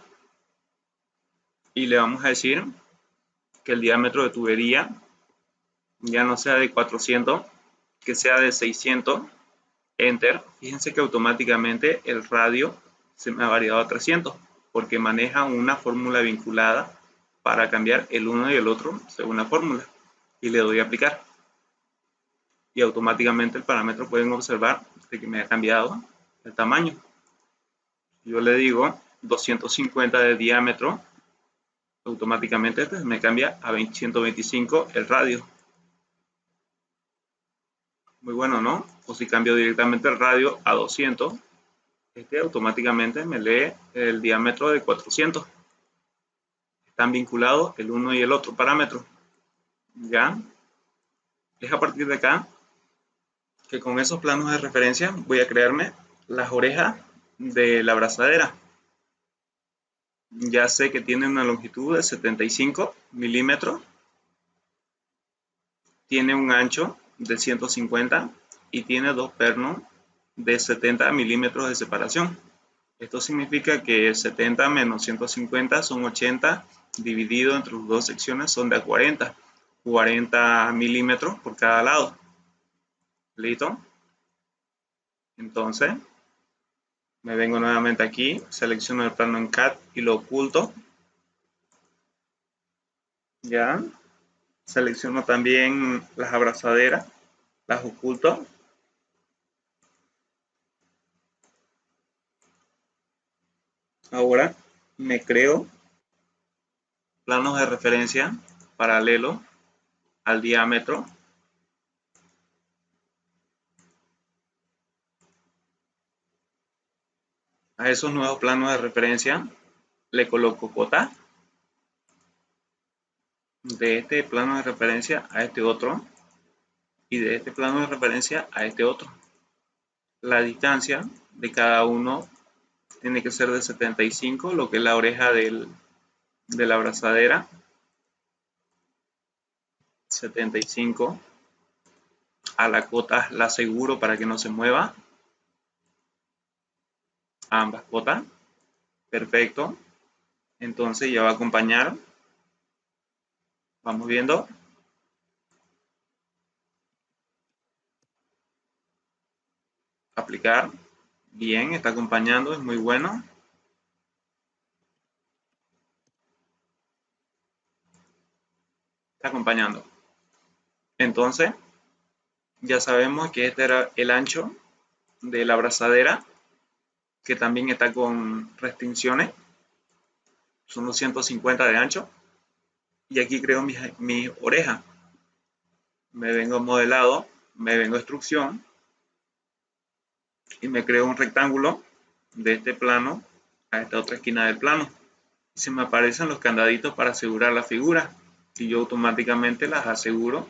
y le vamos a decir que el diámetro de tubería ya no sea de 400, que sea de 600. Enter. Fíjense que automáticamente el radio se me ha variado a 300 porque maneja una fórmula vinculada para cambiar el uno y el otro según la fórmula, y le doy a aplicar y automáticamente el parámetro, pueden observar de que me ha cambiado el tamaño. Yo le digo 250 de diámetro, automáticamente este me cambia a 125 el radio. Muy bueno, ¿no? O si cambio directamente el radio a 200, este automáticamente me lee el diámetro de 400. Están vinculados el uno y el otro parámetro. ¿Ya? Es a partir de acá que con esos planos de referencia voy a crearme las orejas de la abrazadera. Ya sé que tiene una longitud de 75 milímetros, tiene un ancho de 150 y tiene dos pernos de 70 milímetros de separación. Esto significa que 70 menos 150 son 80, dividido entre las dos secciones son de 40 milímetros por cada lado. ¿Listo? Entonces, me vengo nuevamente aquí, selecciono el plano en CAD y lo oculto. Ya. Selecciono también las abrazaderas, las oculto. Ahora me creo planos de referencia paralelo al diámetro. A esos nuevos planos de referencia le coloco cota de este plano de referencia a este otro y de este plano de referencia a este otro. La distancia de cada uno tiene que ser de 75, lo que es la oreja de la abrazadera. 75. A la cota la aseguro para que no se mueva. Ambas cotas. Perfecto. Entonces ya va a acompañar. Vamos viendo. Aplicar. Bien, está acompañando, es muy bueno. Está acompañando. Entonces, ya sabemos que este era el ancho de la abrazadera, que también está con restricciones. Son los 150 de ancho. Y aquí creo mi oreja. Me vengo a modelado, me vengo a extrusión y me creo un rectángulo de este plano a esta otra esquina del plano. Y se me aparecen los candaditos para asegurar la figura. Y yo automáticamente las aseguro,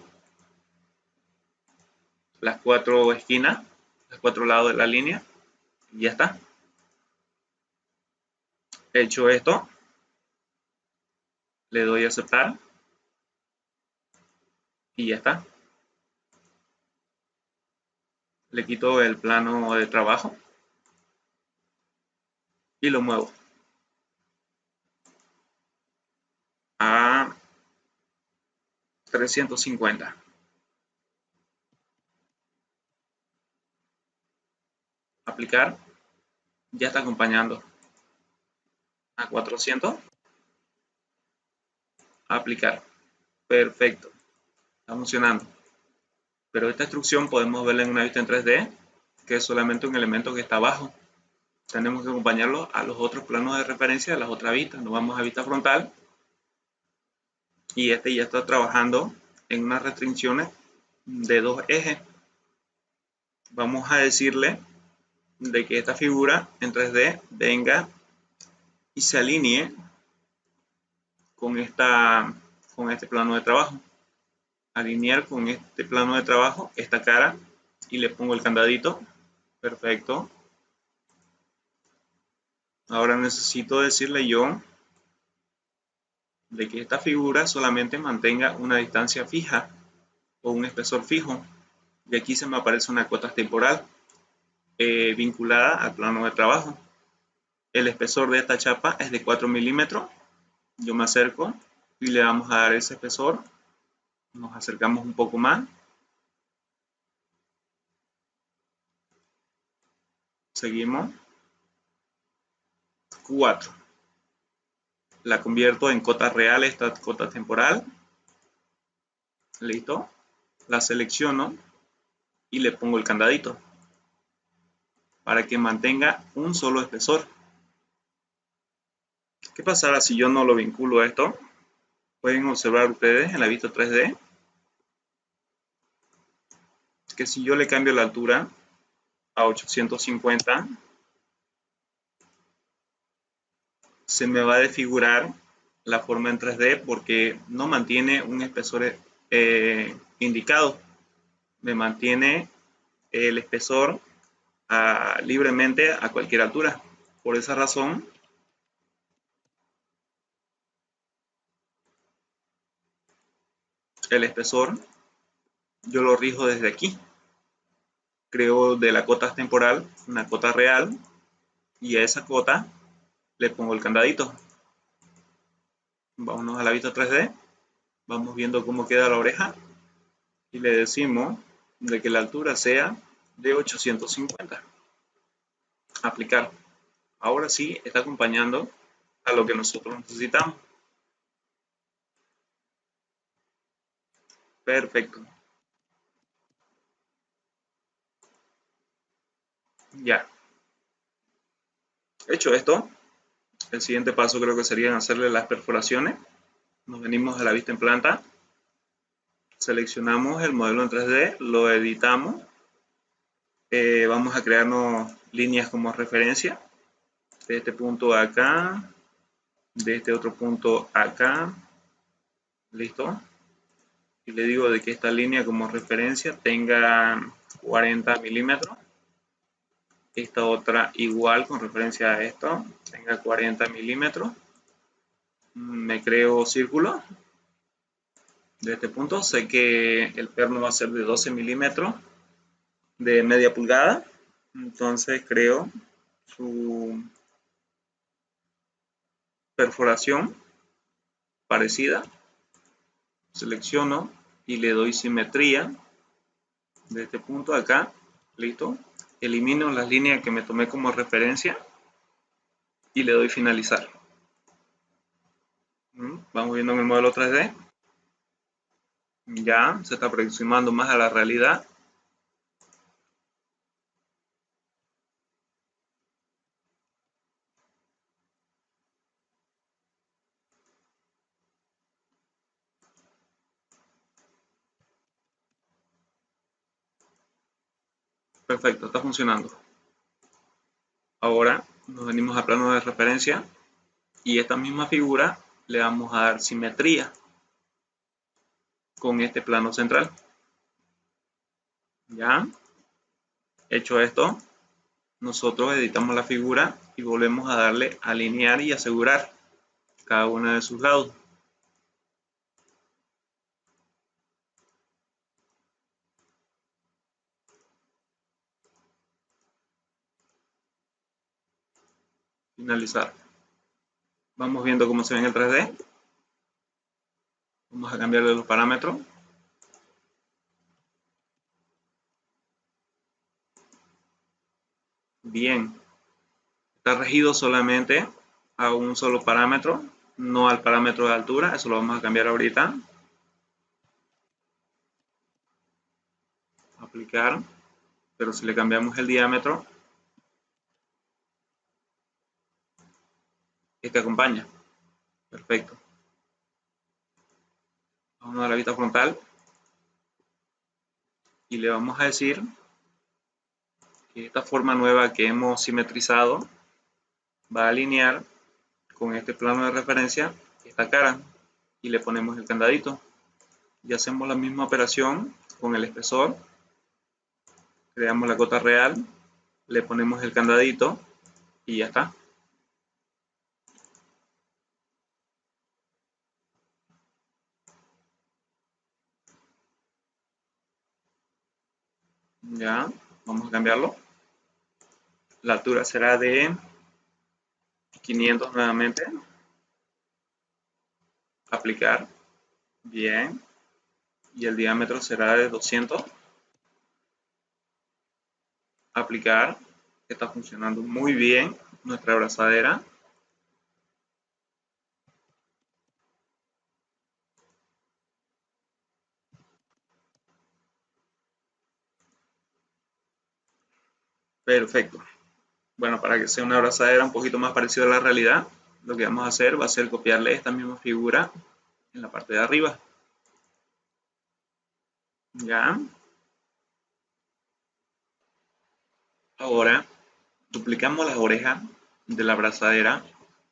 las cuatro esquinas, los cuatro lados de la línea, y ya está. Hecho esto, le doy a aceptar y ya está. Le quito el plano de trabajo y lo muevo a 350. Aplicar, ya está acompañando. A 400. Aplicar. Perfecto. Está funcionando. Pero esta instrucción podemos verla en una vista en 3D, que es solamente un elemento que está abajo. Tenemos que acompañarlo a los otros planos de referencia de las otras vistas. Nos vamos a vista frontal y este ya está trabajando en unas restricciones de dos ejes. vamos a decirle de que esta figura en 3D venga y se alinee con este plano de trabajo. Alinear con este plano de trabajo esta cara y le pongo el candadito. Perfecto. Ahora necesito decirle yo de que esta figura solamente mantenga una distancia fija o un espesor fijo. Y aquí se me aparece una cota temporal vinculada al plano de trabajo. El espesor de esta chapa es de 4 milímetros. Yo me acerco y le vamos a dar ese espesor. Nos acercamos un poco más. Seguimos. 4. La convierto en cota real, esta cota temporal. Listo. La selecciono y le pongo el candadito para que mantenga un solo espesor. ¿Qué pasará si yo no lo vinculo a esto? Pueden observar ustedes en la vista 3D que si yo le cambio la altura a 850, se me va a desfigurar la forma en 3D porque no mantiene un espesor indicado. Me mantiene el espesor libremente a cualquier altura. Por esa razón, el espesor yo lo rijo desde aquí. Creo de la cota temporal una cota real y a esa cota le pongo el candadito. Vámonos a la vista 3D. Vamos viendo cómo queda la oreja y le decimos de que la altura sea de 850. Aplicar. Ahora sí está acompañando a lo que nosotros necesitamos. Perfecto. Ya. Hecho esto, el siguiente paso creo que sería hacerle las perforaciones. Nos venimos a la vista en planta, seleccionamos el modelo en 3D, lo editamos, vamos a crearnos líneas como referencia, de este punto acá, de este otro punto acá, listo. Y le digo de que esta línea como referencia tenga 40 milímetros, esta otra igual con referencia a esto, tenga 40 milímetros. Me creo círculo. De este punto sé que el perno va a ser de 12 milímetros de media pulgada. Entonces creo su perforación parecida. Selecciono y le doy simetría de este punto acá. Listo. Elimino las líneas que me tomé como referencia y le doy finalizar. Vamos viendo en el modelo 3D. Ya se está aproximando más a la realidad. Perfecto, está funcionando. Ahora nos venimos a plano de referencia y esta misma figura le vamos a dar simetría con este plano central. Ya, hecho esto, nosotros editamos la figura y volvemos a darle a alinear y asegurar cada uno de sus lados. Finalizar. Vamos viendo cómo se ve en el 3D. Vamos a cambiarle los parámetros. Bien. Está regido solamente a un solo parámetro, no al parámetro de altura. Eso lo vamos a cambiar ahorita. Aplicar. Pero si le cambiamos el diámetro, este acompaña. Perfecto. Vamos a la vista frontal y le vamos a decir Y esta forma nueva que hemos simetrizado va a alinear con este plano de referencia esta cara y le ponemos el candadito. Y hacemos la misma operación con el espesor. Creamos la gota real, le ponemos el candadito y ya está. Ya, vamos a cambiarlo. La altura será de 500 nuevamente. Aplicar. Bien. Y el diámetro será de 200. Aplicar. Está funcionando muy bien nuestra abrazadera. Perfecto. Bueno, para que sea una abrazadera un poquito más parecida a la realidad, lo que vamos a hacer va a ser copiarle esta misma figura en la parte de arriba. Ya. Ahora duplicamos las orejas de la abrazadera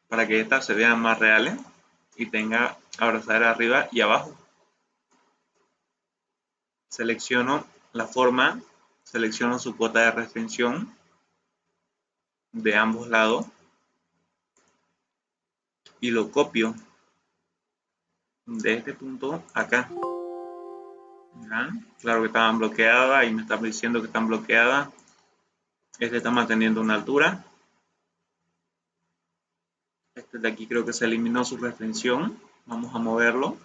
para que estas se vean más reales y tenga abrazadera arriba y abajo. Selecciono la forma, selecciono su cuota de restricción de ambos lados y lo copio de este punto acá. ¿Ya? Claro que estaban bloqueadas y me están diciendo que están bloqueadas. Este está manteniendo una altura. Este de aquí creo que se eliminó su restricción. Vamos a moverlo.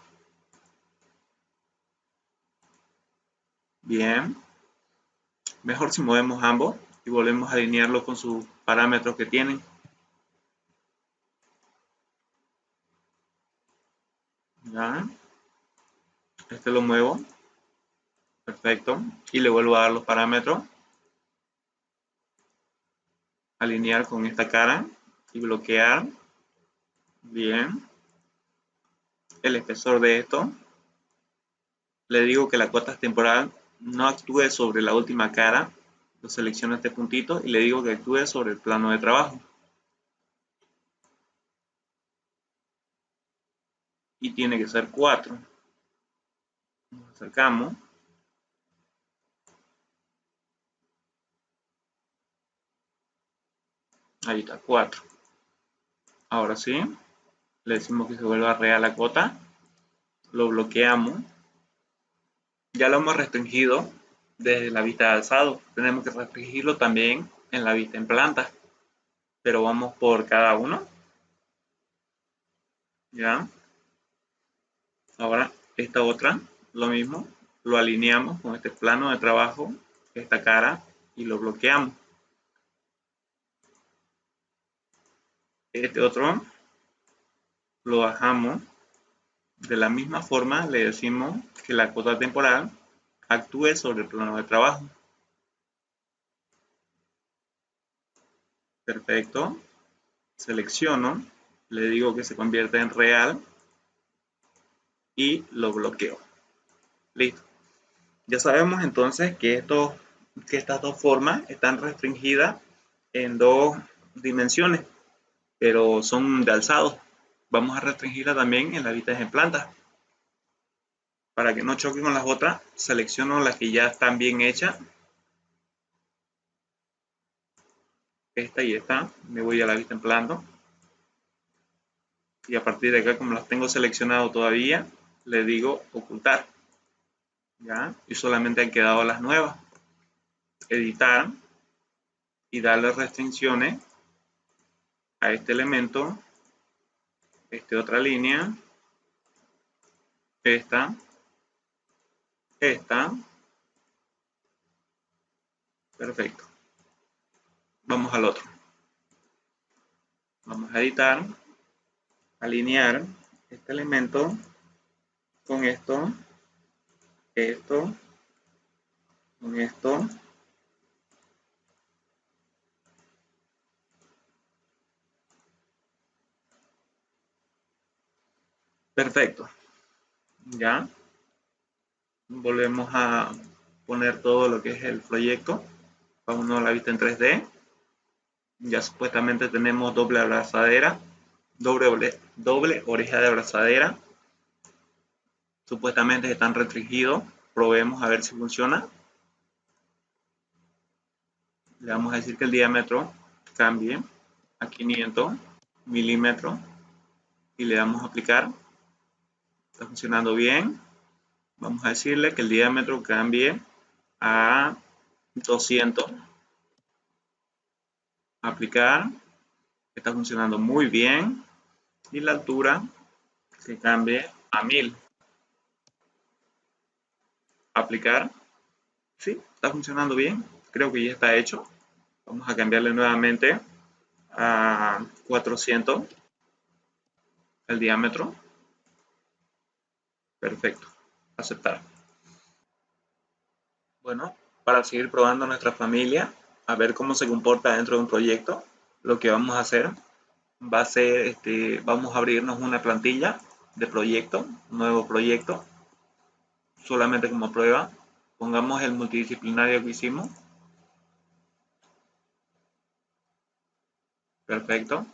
Bien. Mejor si movemos ambos y volvemos a alinearlo con sus parámetros que tienen. ¿Ya? Este lo muevo. Perfecto. Y le vuelvo a dar los parámetros. Alinear con esta cara y bloquear. Bien. El espesor de esto. Le digo que la cuota temporal no actúe sobre la última cara. Lo selecciono este puntito y le digo que actúe sobre el plano de trabajo. Y tiene que ser 4. Nos acercamos. Ahí está, 4. Ahora sí, le decimos que se vuelva real la cuota. Lo bloqueamos. Ya lo hemos restringido desde la vista de alzado. Tenemos que restringirlo también en la vista en planta. Pero vamos por cada uno. Ya. Ahora, esta otra, lo mismo. Lo alineamos con este plano de trabajo, esta cara, y lo bloqueamos. Este otro lo bajamos. De la misma forma, le decimos que la cuota temporal actúe sobre el plano de trabajo. Perfecto. Selecciono, le digo que se convierta en real y lo bloqueo. Listo. Ya sabemos entonces que estas dos formas están restringidas en dos dimensiones, pero son de alzado. Vamos a restringirla también en la vista en planta. Para que no choque con las otras, selecciono las que ya están bien hechas. Esta y esta. Me voy a la vista en plano. Y a partir de acá, como las tengo seleccionado todavía, le digo ocultar. ¿Ya? Y solamente han quedado las nuevas. Editar y darle restricciones a este elemento, otra línea, esta, perfecto. Vamos al otro. Vamos a editar, alinear este elemento con esto, con esto. Perfecto. Ya. Volvemos a poner todo lo que es el proyecto Vamos a la vista en 3D. Ya supuestamente tenemos doble abrazadera, doble oreja de abrazadera. Supuestamente están restringidos. Probemos a ver si funciona. Le vamos a decir que el diámetro cambie a 500 milímetros y le damos a aplicar. Está funcionando bien. Vamos a decirle que el diámetro cambie a 200. Aplicar. Está funcionando muy bien. Y la altura que cambie a 1000. Aplicar. Sí, está funcionando bien. Creo que ya está hecho. Vamos a cambiarle nuevamente a 400 el diámetro. Perfecto. Aceptar. Bueno, para seguir probando nuestra familia, a ver cómo se comporta dentro de un proyecto, lo que vamos a hacer va a ser, vamos a abrirnos una plantilla de proyecto, nuevo proyecto, solamente como prueba. Pongamos el multidisciplinario que hicimos. Perfecto.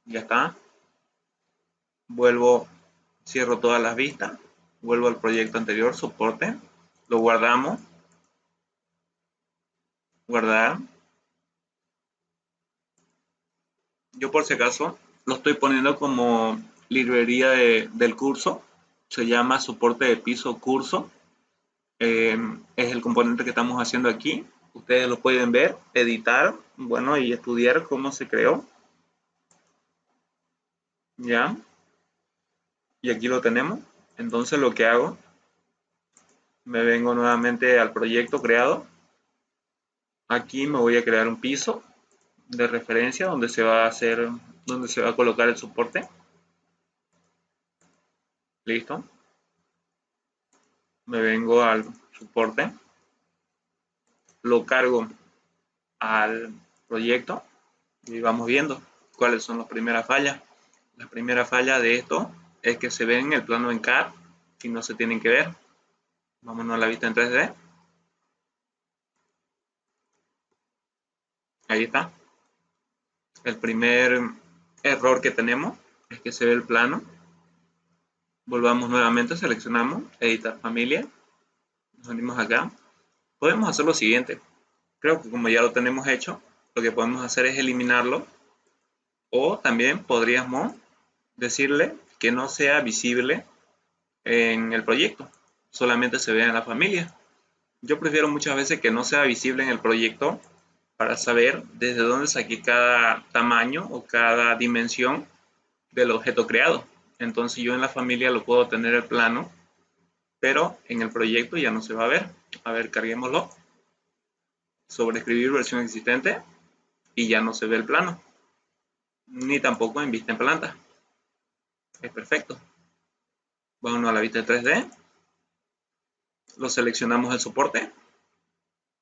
Ya está. Vuelvo, cierro todas las vistas, vuelvo al proyecto anterior, soporte, lo guardamos, guardar. Yo por si acaso lo estoy poniendo como librería del curso, se llama soporte de piso curso, es el componente que estamos haciendo aquí. Ustedes lo pueden ver, editar, bueno, y estudiar cómo se creó. Ya, y aquí lo tenemos. Entonces lo que hago, me vengo nuevamente al proyecto creado. Aquí me voy a crear un piso de referencia donde se va a hacer, donde se va a colocar el soporte. Listo. Me vengo al soporte, lo cargo al proyecto y vamos viendo cuáles son las primeras fallas. La primera falla de esto es que se ve en el plano en CAD y no se tienen que ver. Vámonos a la vista en 3D. Ahí está. El primer error que tenemos es que se ve el plano. Volvamos nuevamente, seleccionamos, editar familia. Nos venimos acá. Podemos hacer lo siguiente. Creo que como ya lo tenemos hecho, lo que podemos hacer es eliminarlo. O también podríamos decirle que no sea visible en el proyecto. Solamente se vea en la familia. Yo prefiero muchas veces que no sea visible en el proyecto para saber desde dónde saqué cada tamaño o cada dimensión del objeto creado. Entonces yo en la familia lo puedo tener el plano, pero en el proyecto ya no se va a ver. A ver, carguémoslo. Sobreescribir versión existente y ya no se ve el plano. Ni tampoco en vista en planta. Es perfecto. Vámonos a la vista de 3D. Lo seleccionamos el soporte.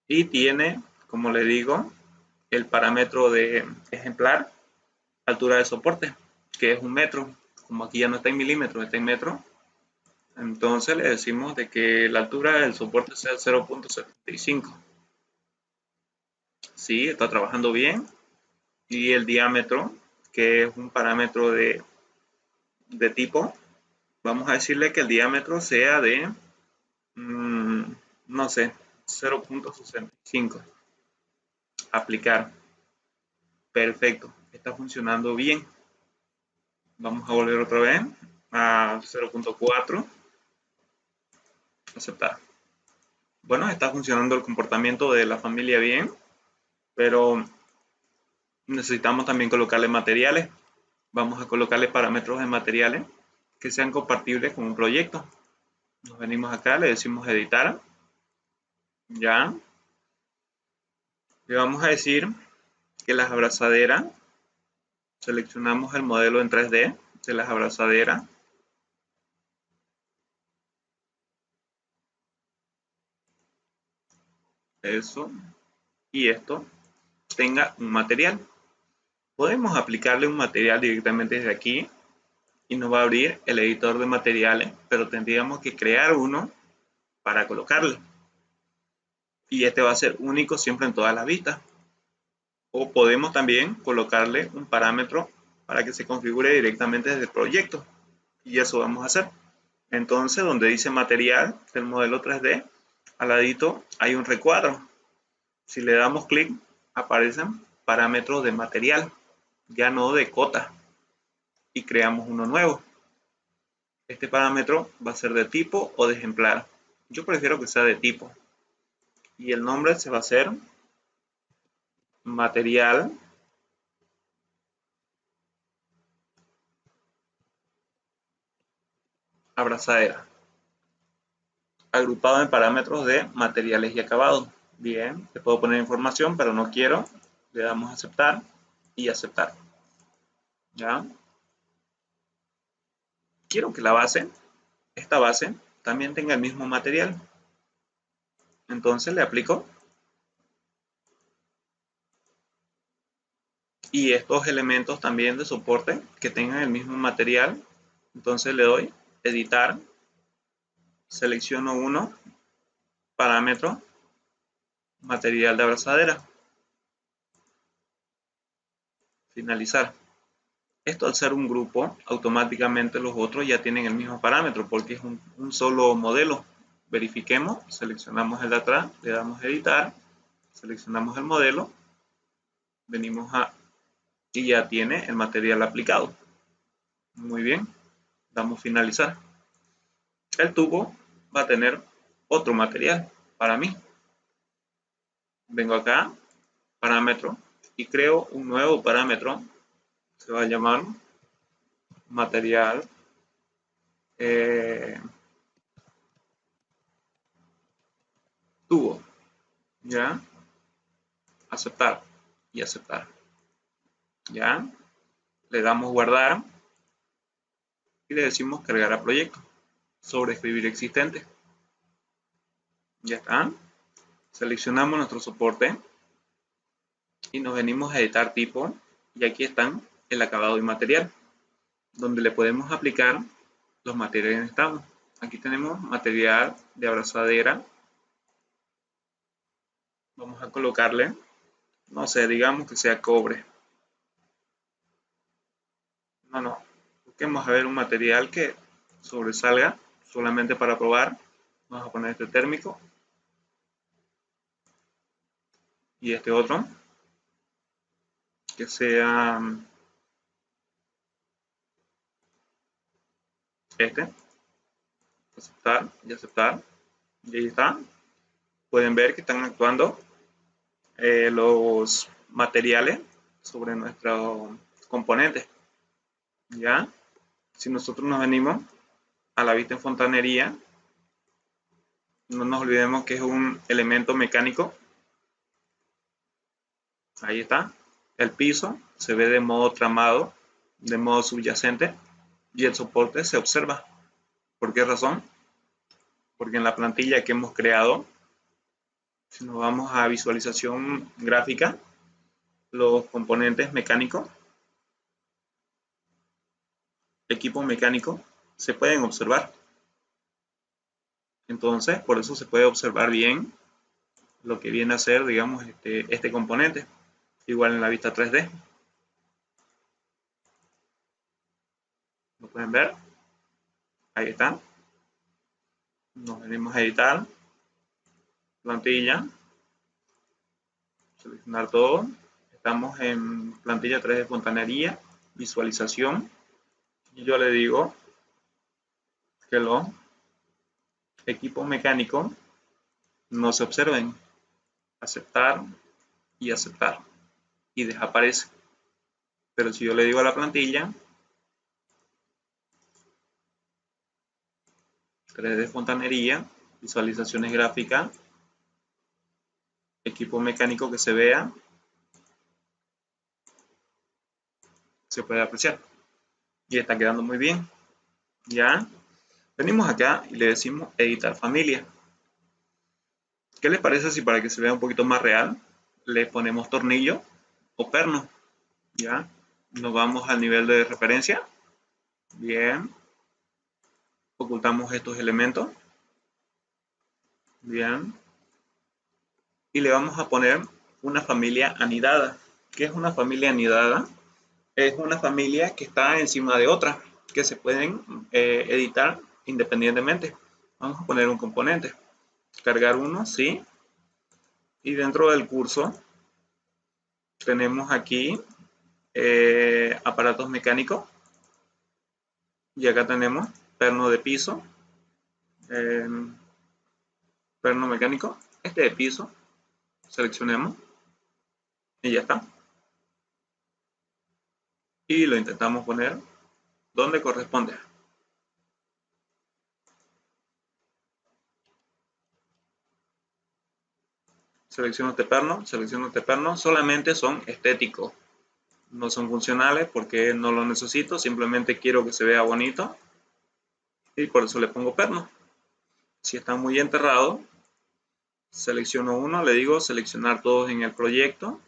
Y tiene, como le digo, el parámetro de ejemplar, altura de soporte, que es 1 metro. Como aquí ya no está en milímetros, está en metro. Entonces le decimos de que la altura del soporte sea 0.75. Sí, está trabajando bien. Y el diámetro, que es un parámetro de tipo, vamos a decirle que el diámetro sea de, no sé, 0.65. Aplicar. Perfecto. Está funcionando bien. Vamos a volver otra vez a 0.4. Aceptar. Bueno, está funcionando el comportamiento de la familia bien, pero necesitamos también colocarle materiales. Vamos a colocarle parámetros de materiales que sean compatibles con un proyecto. Nos venimos acá, le decimos editar. Ya. Le vamos a decir que las abrazaderas, seleccionamos el modelo en 3D de las abrazaderas. Eso. Y esto tenga un material. Podemos aplicarle un material directamente desde aquí y nos va a abrir el editor de materiales, pero tendríamos que crear uno para colocarle. y este va a ser único siempre en todas las vistas. O podemos también colocarle un parámetro para que se configure directamente desde el proyecto, y eso vamos a hacer. Entonces, donde dice material del modelo 3D, al ladito hay un recuadro. Si le damos clic, aparecen parámetros de material, ya no de cota, y creamos uno nuevo. Este parámetro va a ser de tipo o de ejemplar. Yo prefiero que sea de tipo. Y el nombre se va a hacer material abrazadera, agrupado en parámetros de materiales y acabados. Bien, le puedo poner información, pero no quiero. Le damos a aceptar y aceptar. ¿Ya? Quiero que la base, esta base, también tenga el mismo material. Entonces le aplico. Y estos elementos también de soporte que tengan el mismo material. Entonces le doy editar, selecciono uno, parámetro, material de abrazadera, finalizar. Esto al ser un grupo, automáticamente los otros ya tienen el mismo parámetro porque es un solo modelo. Verifiquemos, seleccionamos el de atrás, le damos editar, seleccionamos el modelo, venimos a y ya tiene el material aplicado. Muy bien, damos finalizar. El tubo va a tener otro material para mí. Vengo acá, parámetro, y creo un nuevo parámetro. Se va a llamar material tubo. ¿Ya? Aceptar y aceptar. ¿Ya? Le damos guardar y le decimos cargar a proyecto. Sobreescribir existente. Ya está. Seleccionamos nuestro soporte y nos venimos a editar tipo, y aquí están el acabado y material, donde le podemos aplicar los materiales que necesitamos. Aquí tenemos material de abrazadera. Vamos a colocarle, no sé, digamos que sea cobre. No. Busquemos a ver un material que sobresalga solamente para probar. Vamos a poner este térmico y este otro que sea este. Aceptar y aceptar. Y ahí está. Pueden ver que están actuando los materiales sobre nuestros componentes. ¿Ya? Si nosotros nos venimos a la vista en fontanería, no nos olvidemos que es un elemento mecánico. Ahí está. El piso se ve de modo tramado, de modo subyacente, y el soporte se observa. ¿Por qué razón? Porque en la plantilla que hemos creado, si nos vamos a visualización gráfica, los componentes mecánicos, equipo mecánico, se pueden observar. Entonces, por eso se puede observar bien lo que viene a ser, digamos, este componente. Igual en la vista 3D. ¿Lo pueden ver? Ahí está. Nos venimos a editar, plantilla, seleccionar todo. Estamos en plantilla 3D fontanería, visualización. Y yo le digo que los equipos mecánicos no se observen. Aceptar y aceptar. Y desaparece. Pero si yo le digo a la plantilla 3D fontanería, visualizaciones gráficas, equipo mecánico que se vea, se puede apreciar. Y está quedando muy bien. Ya. Venimos acá y le decimos editar familia. ¿Qué les parece si para que se vea un poquito más real le ponemos tornillo o perno? Ya. Nos vamos al nivel de referencia. Bien. Ocultamos estos elementos. Bien. y le vamos a poner una familia anidada. ¿Qué es una familia anidada? Es una familia que está encima de otra, que se pueden editar independientemente. Vamos a poner un componente. Cargar uno, sí. Y dentro del curso tenemos aquí aparatos mecánicos. Y acá tenemos perno de piso. Eh, perno mecánico. Este de piso. Seleccionemos. Y ya está. Y lo intentamos poner donde corresponde. Selecciono este perno, solamente son estéticos, no son funcionales porque no lo necesito, simplemente quiero que se vea bonito y por eso le pongo perno. Si está muy enterrado, selecciono uno, le digo seleccionar todos en el proyecto,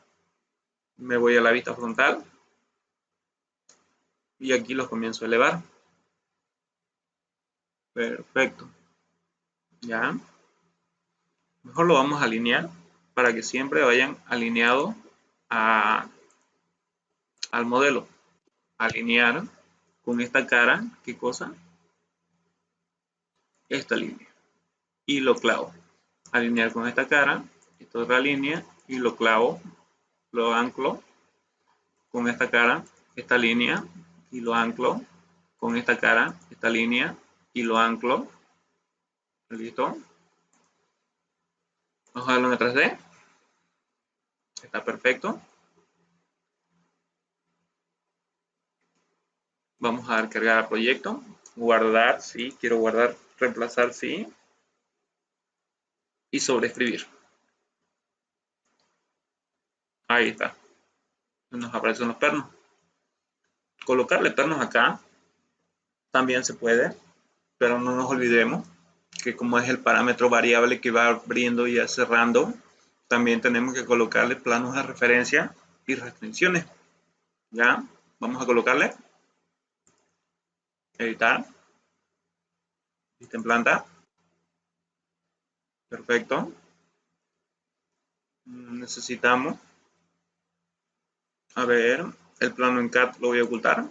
me voy a la vista frontal y aquí los comienzo a elevar. Perfecto. Ya. Mejor lo vamos a alinear para que siempre vayan alineados al modelo. Alinear con esta cara, ¿qué cosa? Esta línea. Y lo clavo. Alinear con esta cara, esta otra línea y lo clavo, lo anclo con esta cara, esta línea y lo anclo con esta cara, esta línea y lo anclo. Listo. Vamos a darlo en 3D. Está perfecto. Vamos a dar cargar al proyecto. Guardar, sí. Quiero guardar, reemplazar, sí. Y sobreescribir. Ahí está. Nos aparecen los pernos. Colocarle pernos acá también se puede, pero no nos olvidemos que como es el parámetro variable que va abriendo y cerrando, también tenemos que colocarle planos de referencia y restricciones. Ya, vamos a colocarle editar, vista en planta, perfecto. Necesitamos, a ver, el plano en CAD lo voy a ocultar.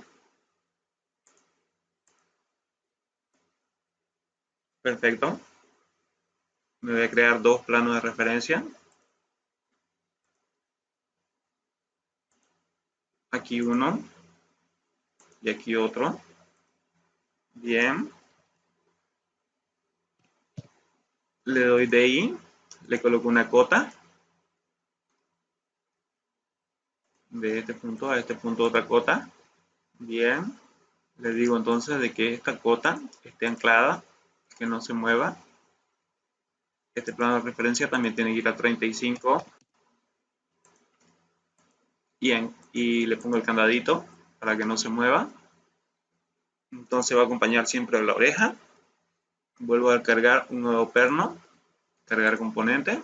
Perfecto. Me voy a crear dos planos de referencia. Aquí uno y aquí otro. Bien. Le doy DI, le coloco una cota. De este punto a este punto otra cota. Bien. Le digo entonces de que esta cota esté anclada, que no se mueva. Este plano de referencia también tiene que ir a 35. Y le pongo el candadito para que no se mueva. Entonces va a acompañar siempre a la oreja. Vuelvo a cargar un nuevo perno. Cargar componente.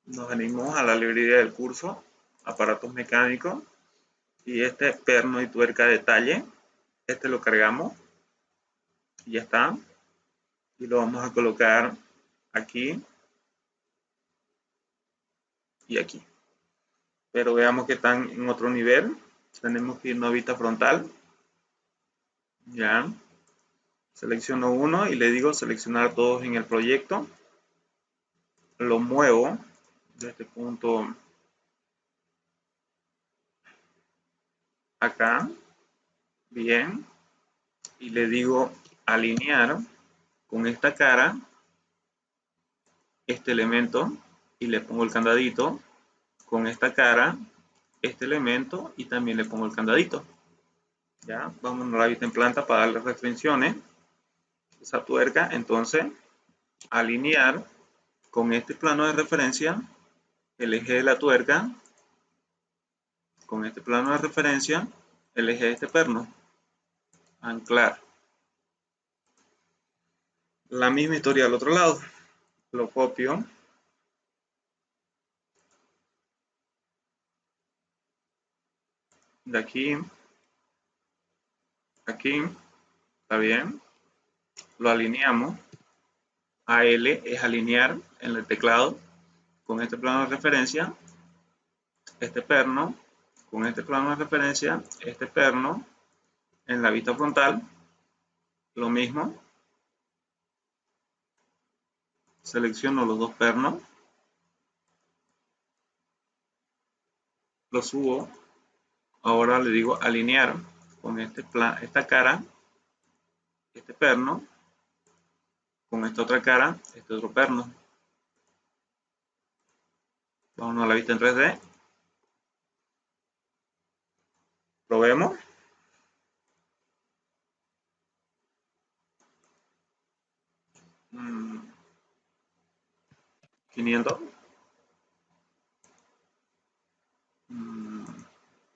Nos venimos a la librería del curso. Aparatos mecánicos. Y este perno y tuerca de talle. Este lo cargamos. Y ya está. Y lo vamos a colocar aquí y aquí. Pero veamos que están en otro nivel. Tenemos que irnos a vista frontal. Ya. Selecciono uno y le digo seleccionar todos en el proyecto. Lo muevo de este punto acá. Bien. Y le digo alinear con esta cara este elemento y le pongo el candadito con esta cara este elemento y también le pongo el candadito. Ya, vamos a la vista en planta para darle restricciones. Esa tuerca, entonces, alinear con este plano de referencia el eje de la tuerca, con este plano de referencia el eje de este perno. Anclar. La misma historia al otro lado. Lo copio. De aquí. Aquí. Está bien. Lo alineamos. AL es alinear en el teclado. con este plano de referencia, este perno, con este plano de referencia, este perno, en la vista frontal, lo mismo, selecciono los dos pernos, lo subo, ahora le digo alinear con esta cara, este perno, con esta otra cara, este otro perno. Vamos a la vista en 3D. Lo vemos. Mm, 500.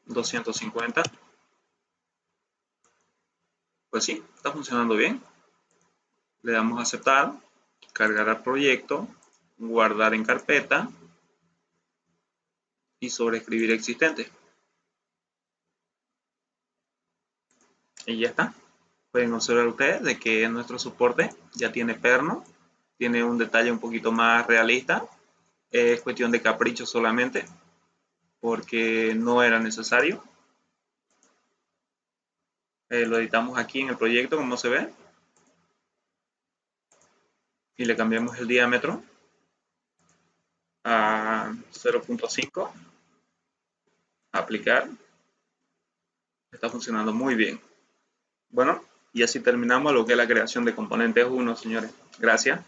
250. Pues sí, está funcionando bien. Le damos a aceptar, cargar al proyecto, guardar en carpeta y sobreescribir existente. Y ya está. Pueden observar ustedes de que nuestro soporte ya tiene perno, tiene un detalle un poquito más realista. Es cuestión de capricho solamente, porque no era necesario. Lo editamos aquí en el proyecto, como se ve. Y le cambiamos el diámetro a 0.5. Aplicar. Está funcionando muy bien. Bueno, y así terminamos lo que es la creación de componentes 1, señores. Gracias.